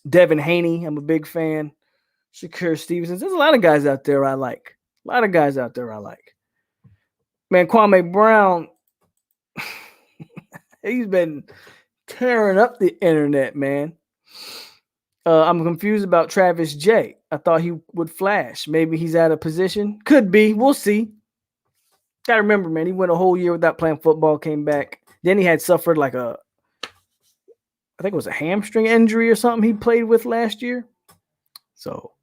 Devin Haney, I'm a big fan. Shakur Stevenson. There's a lot of guys out there I like. Man, Kwame Brown, he's been tearing up the internet, man. I'm confused about Travis J. I thought he would flash. Maybe he's out of position. Could be. We'll see. Gotta remember, man, he went a whole year without playing football, came back. Then he had suffered like I think it was a hamstring injury or something he played with last year. So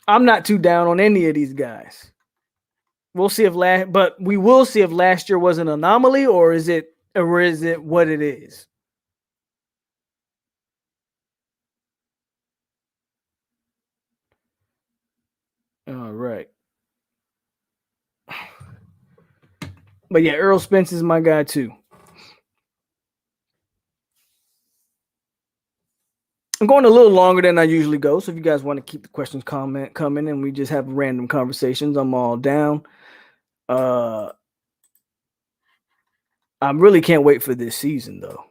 I'm not too down on any of these guys. We'll see but we will see if last year was an anomaly or is it what it is. All right. But yeah, Earl Spence is my guy too. I'm going a little longer than I usually go. So if you guys want to keep the questions coming and we just have random conversations, I'm all down. I really can't wait for this season, though.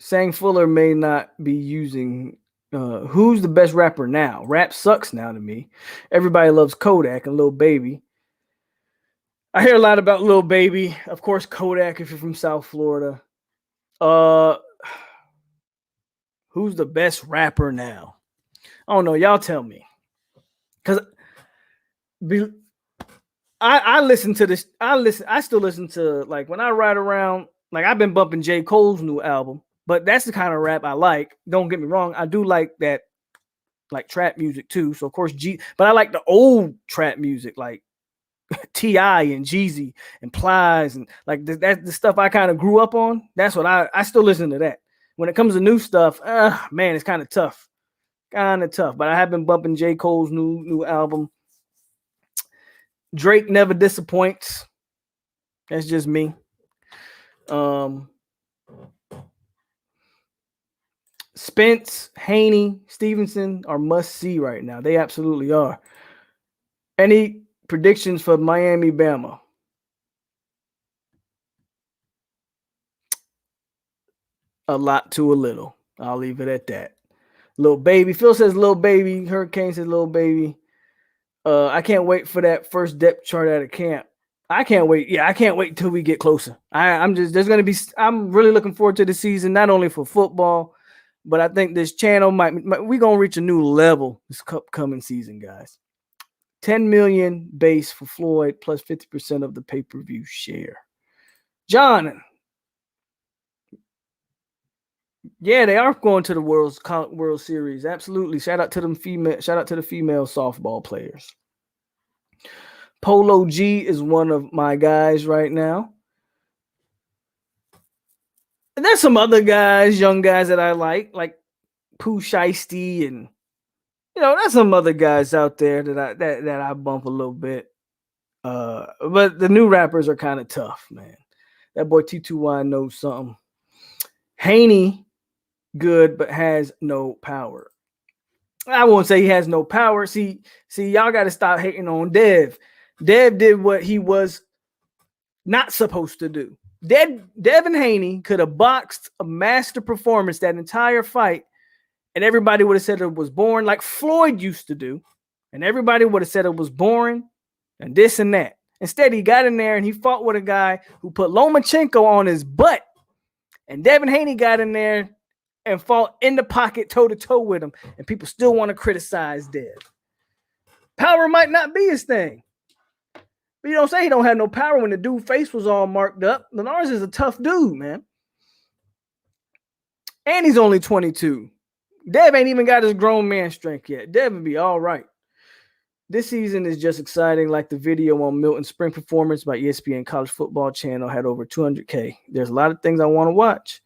Sang Fuller may not be using. Who's the best rapper now? Rap sucks now to me. Everybody loves Kodak and Lil Baby. I hear a lot about Lil Baby. Of course, Kodak if you're from South Florida. Who's the best rapper now? I don't know. Y'all tell me. Because I listen to this. I still listen to, like, when I ride around, like, I've been bumping J. Cole's new album, but that's the kind of rap I like. Don't get me wrong. I do like that, like, trap music too. So of course but I like the old trap music, like T.I. and Jeezy and Plies, and like that's the stuff I kind of grew up on. That's what I still listen to that. When it comes to new stuff, man, it's kind of tough. But I have been bumping J. Cole's new album. Drake never disappoints. That's just me. Spence, Haney, Stevenson are must see right now. They absolutely are. Any predictions for Miami, Bama? A lot to a little. I'll leave it at that. Little Baby. Phil says Little Baby. Hurricane says Little Baby. I can't wait for that first depth chart out of camp. I can't wait. Yeah, I can't wait till we get closer. I'm really looking forward to the season, not only for football, but I think this channel we're gonna reach a new level this coming season, guys. 10 million base for Floyd plus 50% of the pay-per-view share. John, yeah, they are going to the World Series. Absolutely. Shout out to the female softball players. Polo G is one of my guys right now. And there's some other guys, young guys that I like Pooh Shiesty, and there's some other guys out there that I bump a little bit. But the new rappers are kind of tough, man. That boy T2Y knows something. Haney, good, but has no power. I won't say he has no power. See, y'all got to stop hating on Dev. Dev did what he was not supposed to do. Devin Haney could have boxed a master performance that entire fight, and everybody would have said it was boring, like Floyd used to do, and everybody would have said it was boring and this and that. Instead, he got in there and he fought with a guy who put Lomachenko on his butt, and Devin Haney got in there and fought in the pocket toe-to-toe with him, and people still want to criticize Dev. Power might not be his thing. But you don't say he don't have no power when the dude's face was all marked up. Linares is a tough dude, man. And he's only 22. Dev ain't even got his grown man strength yet. Dev will be all right. This season is just exciting, like the video on Milton's spring performance by ESPN College Football Channel had over 200K. There's a lot of things I want to watch.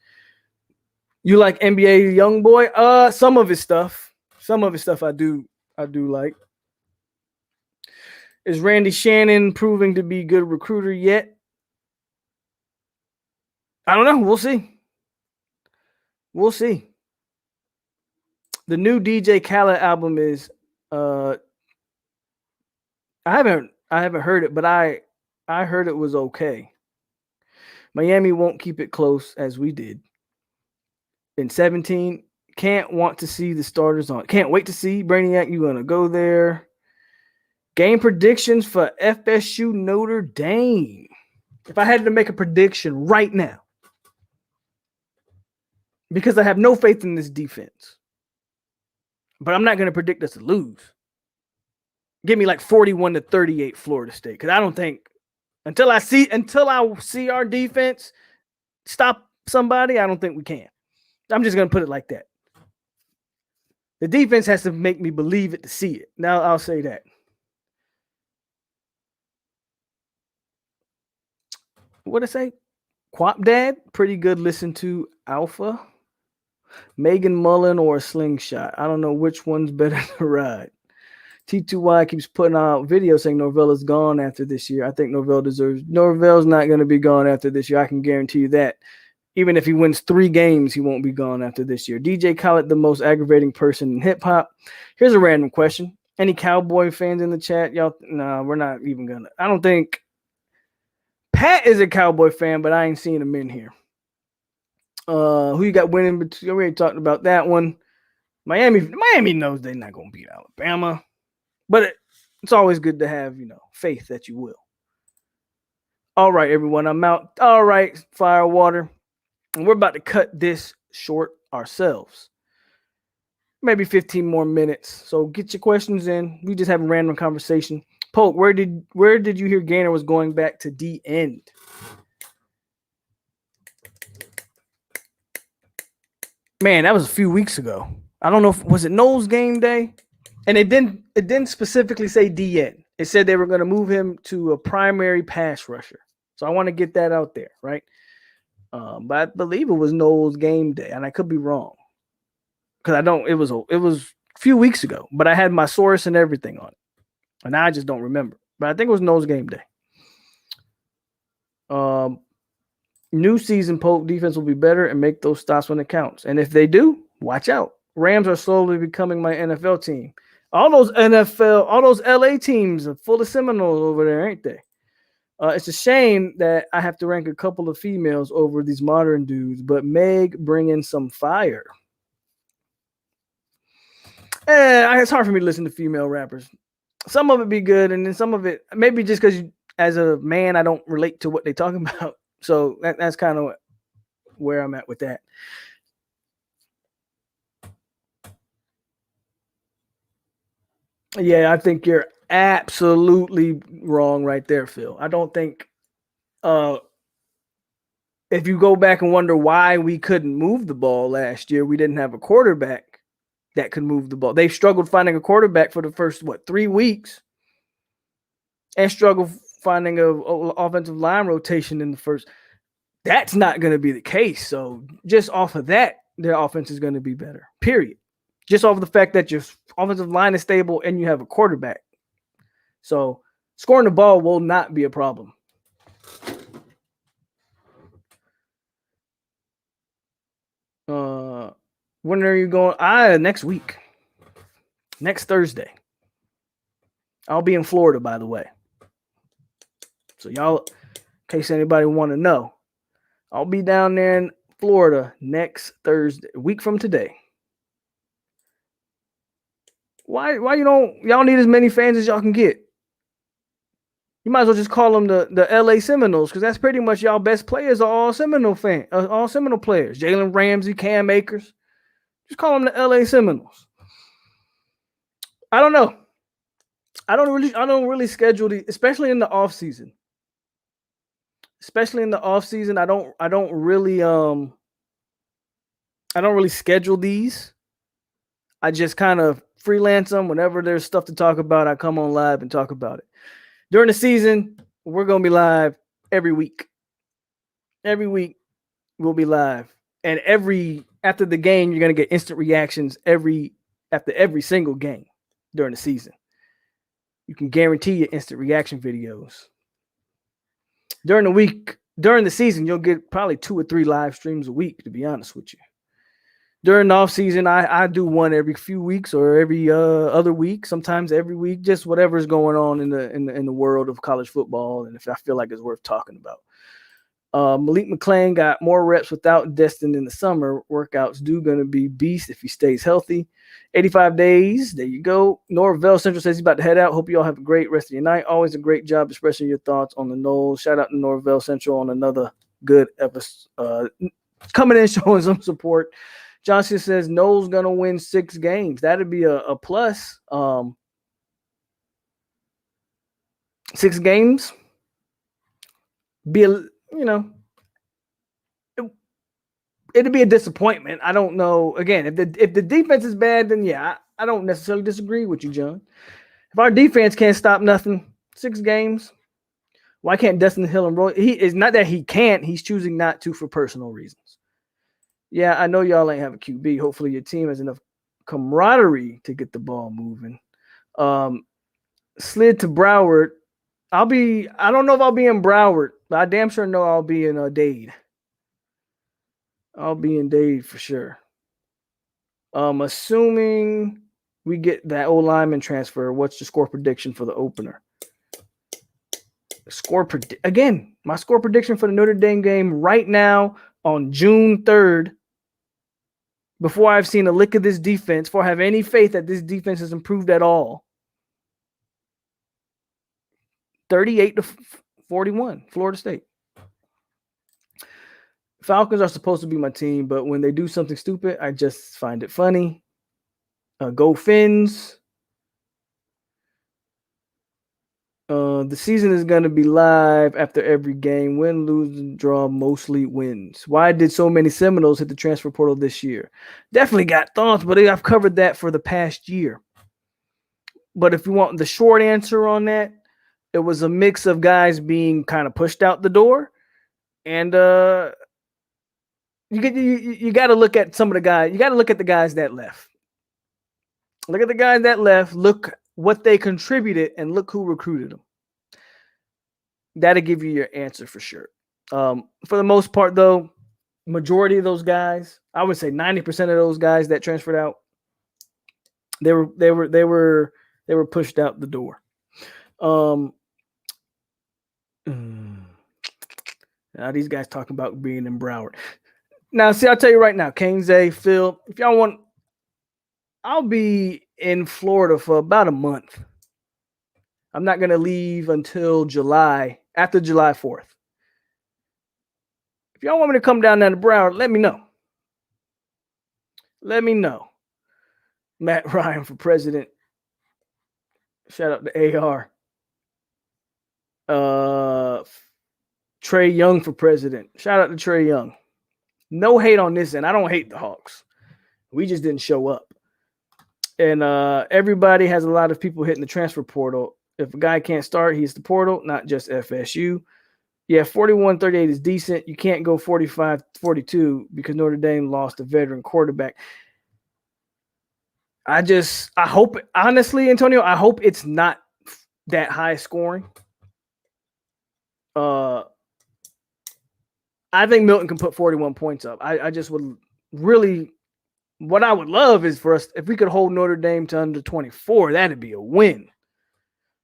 You like NBA YoungBoy? Some of his stuff. I do like. Is Randy Shannon proving to be a good recruiter yet? I don't know. We'll see. The new DJ Khaled album is I haven't heard it, but I heard it was okay. Miami won't keep it close as we did. In 17, can't wait to see Brainiac, you gonna go there. Game predictions for FSU Notre Dame. If I had to make a prediction right now, because I have no faith in this defense, but I'm not going to predict us to lose. Give me like 41-38 Florida State, because I don't think until I see our defense stop somebody, I don't think we can. I'm just going to put it like that. The defense has to make me believe it to see it. Now I'll say that. What did I say? Quap Dad, pretty good. Listen to Alpha, Megan Mullen, or a Slingshot. I don't know which one's better to ride. T2Y keeps putting out videos saying Norvell is gone after this year. I think Norvell's not going to be gone after this year. I can guarantee you that. Even if he wins 3 games, he won't be gone after this year. DJ Khaled, the most aggravating person in hip hop. Here's a random question. Any Cowboy fans in the chat? Y'all, no, we're not even going to. I don't think. Pat is a Cowboy fan, but I ain't seen him in here. Who you got winning? We already talked about that one. Miami knows they're not going to beat Alabama. But it's always good to have, faith that you will. All right, everyone, I'm out. All right, Firewater. And we're about to cut this short ourselves. Maybe 15 more minutes. So get your questions in. We just have a random conversation. Polk, where did you hear Gainer was going back to D end? Man, that was a few weeks ago. I don't know if was it Knowles game day? And it didn't specifically say D end. It said they were going to move him to a primary pass rusher. So I want to get that out there, right? But I believe it was Knowles game day, and I could be wrong. Because it was a few weeks ago, but I had my source and everything on it. And I just don't remember. But I think it was Knowles game day. New season, Polk defense will be better and make those stops when it counts. And if they do, watch out. Rams are slowly becoming my NFL team. All those LA teams are full of Seminoles over there, ain't they? It's a shame that I have to rank a couple of females over these modern dudes, but Meg bringing some fire. It's hard for me to listen to female rappers. Some of it be good, and then some of it maybe just because as a man, I don't relate to what they're talking about. So that's kind of where I'm at with that. Yeah, I think you're absolutely wrong right there, Phil. I don't think if you go back and wonder why we couldn't move the ball last year, we didn't have a quarterback that could move the ball. They struggled finding a quarterback for the first 3 weeks, and struggled finding a offensive line rotation in the first. That's not going to be the case. So just off of that, their offense is going to be better. Period. Just off of the fact that your offensive line is stable and you have a quarterback. So scoring the ball will not be a problem. When are you going? Next week. Next Thursday. I'll be in Florida, by the way. So y'all, in case anybody want to know, I'll be down there in Florida next Thursday, a week from today. Why y'all need as many fans as y'all can get? You might as well just call them the LA Seminoles, because that's pretty much y'all best players are all Seminole all Seminole players. Jalen Ramsey, Cam Akers. Just call them the LA Seminoles. I don't know. I don't really schedule especially in the off season. Especially in the off season, I don't really schedule these. I just kind of freelance them. Whenever there's stuff to talk about, I come on live and talk about it. During the season, we're going to be live every week. Every week, we'll be live. And after the game, you're going to get instant reactions after every single game during the season. You can guarantee your instant reaction videos. During the season, you'll get probably 2 or 3 live streams a week, to be honest with you. During the off season, I do one every few weeks or every other week, sometimes every week, just whatever's going on in the world of college football, and if I feel like it's worth talking about. Malik McClain got more reps without Destin in the summer. Workouts going to be beast if he stays healthy. 85 days. There you go. Norvell Central says he's about to head out. Hope you all have a great rest of your night. Always a great job expressing your thoughts on the Noles. Shout out to Norvell Central on another good episode. Coming in, showing some support. Johnson says Noles going to win 6 games. That'd be a plus. 6 games. It'd be a disappointment. I don't know. Again, if the defense is bad, then yeah, I don't necessarily disagree with you, John. If our defense can't stop nothing, 6 games. Why can't Dustin Hill enroll? It's not that he can't. He's choosing not to for personal reasons. Yeah, I know y'all ain't have a QB. Hopefully your team has enough camaraderie to get the ball moving. Slid to Broward. I don't know if I'll be in Broward, but I damn sure know I'll be in Dade. I'll be in Dade for sure. Assuming we get that old lineman transfer, what's the score prediction for the opener? Again, my score prediction for the Notre Dame game right now on June 3rd, before I've seen a lick of this defense, before I have any faith that this defense has improved at all. 38-41, Florida State. Falcons are supposed to be my team, but when they do something stupid, I just find it funny. Go Fins. The season is going to be live after every game. Win, lose, and draw, mostly wins. Why did so many Seminoles hit the transfer portal this year? Definitely got thoughts, but I've covered that for the past year. But if you want the short answer on that, it was a mix of guys being kind of pushed out the door, and you got to look at some of the guys. You got to look at the guys that left. Look at the guys that left. Look what they contributed, and look who recruited them. That'll give you your answer for sure. For the most part, though, majority of those guys, I would say 90% of those guys that transferred out, they were pushed out the door. Now these guys talking about being in Broward. Now, see, I'll tell you right now, Kane Zay, Phil, if y'all want, I'll be in Florida for about a month. I'm not going to leave until July, after July 4th. If y'all want me to come down to Broward, let me know. Let me know. Matt Ryan for president. Shout out to AR. Trey Young for president. Shout out to Trey Young. No hate on this end. I don't hate the Hawks. We just didn't show up. And everybody has a lot of people hitting the transfer portal. If a guy can't start, he's the portal, not just FSU. Yeah, 41-38 is decent. You can't go 45-42 because Notre Dame lost a veteran quarterback. I hope, honestly, Antonio, I hope it's not that high scoring. I think Milton can put 41 points up. I just would really, what I would love is for us, if we could hold Notre Dame to under 24, that'd be a win.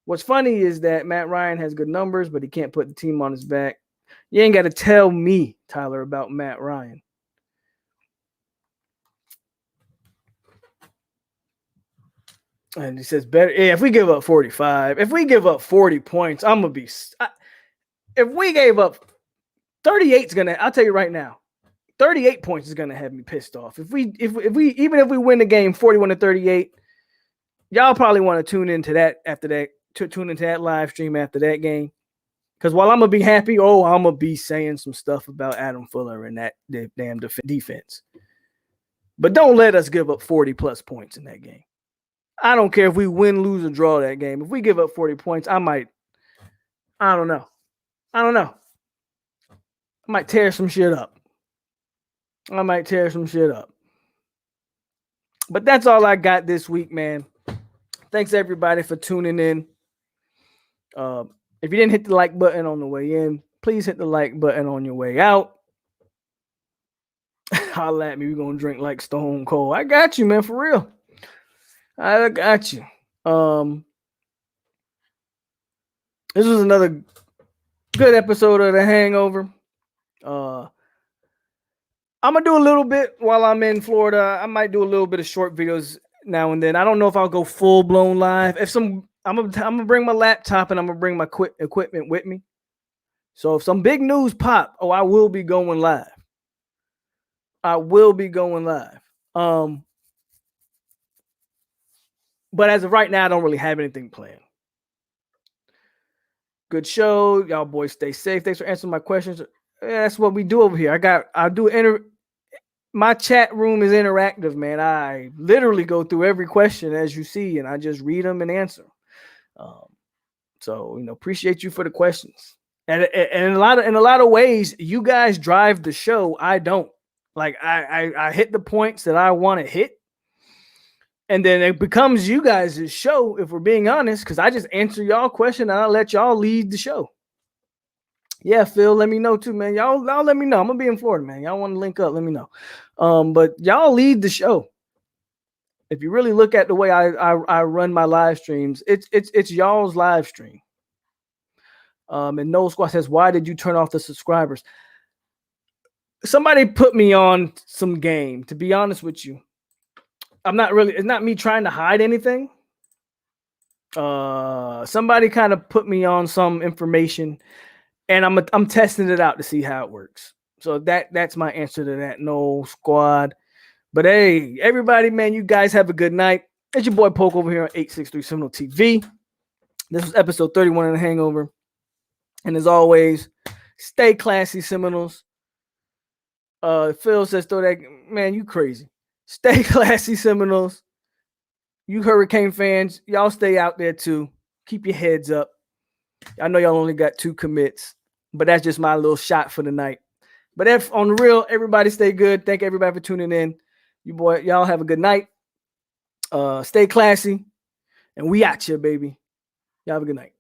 What's funny is that Matt Ryan has good numbers, but he can't put the team on his back. You ain't got to tell me, Tyler, about Matt Ryan. And he says, better. Yeah, if we give up 45, if we give up 40 points, I'm going to be. If we gave up 38's going to, I'll tell you right now, 38 points is going to have me pissed off. If we win the game 41-38, y'all probably want to tune into that after that. To tune into that live stream after that game, because while I'm gonna be happy, I'm gonna be saying some stuff about Adam Fuller and that damn defense. But don't let us give up 40 plus points in that game. I don't care if we win, lose, or draw that game. If we give up 40 points, I don't know. I might tear some shit up. But that's all I got this week, man. Thanks everybody for tuning in. If you didn't hit the like button on the way in, please hit the like button on your way out. Holla at me. We're going to drink like Stone Cold. I got you, man, for real. I got you. This was another good episode of The Hangover. I'm going to do a little bit while I'm in Florida. I might do a little bit of short videos now and then. I don't know if I'll go full-blown live. I'm gonna bring my laptop and I'm gonna bring my equipment with me. So if some big news pop, I will be going live. But as of right now, I don't really have anything planned. Good show, y'all boys. Stay safe. Thanks for answering my questions. Yeah, that's what we do over here. My chat room is interactive, man. I literally go through every question as you see, and I just read them and answer. So appreciate you for the questions, and in a lot of ways, you guys drive the show. I don't. Like I hit the points that I want to hit, and then it becomes you guys' show. If we're being honest, because I just answer y'all question and I let y'all lead the show. Yeah, Phil, let me know too, man. Y'all let me know. I'm gonna be in Florida, man. Y'all want to link up? Let me know. But y'all lead the show. If you really look at the way I run my live streams, it's y'all's live stream. And No Squad says, why did you turn off the subscribers? Somebody put me on some game, to be honest with you. It's not me trying to hide anything. Somebody kind of put me on some information, and I'm testing it out to see how it works. So that's my answer to that. No Squad. But hey, everybody, man, you guys have a good night. It's your boy POLK over here on 863 Seminole TV. This was episode 31 of The Hangover. And as always, stay classy, Seminoles. Phil says, throw that, man, you crazy. Stay classy, Seminoles. You Hurricane fans, y'all stay out there too. Keep your heads up. I know y'all only got 2 commits, but that's just my little shot for the night. But if on the real, everybody stay good. Thank everybody for tuning in. Y'all have a good night. Stay classy. And we at you, baby. Y'all have a good night.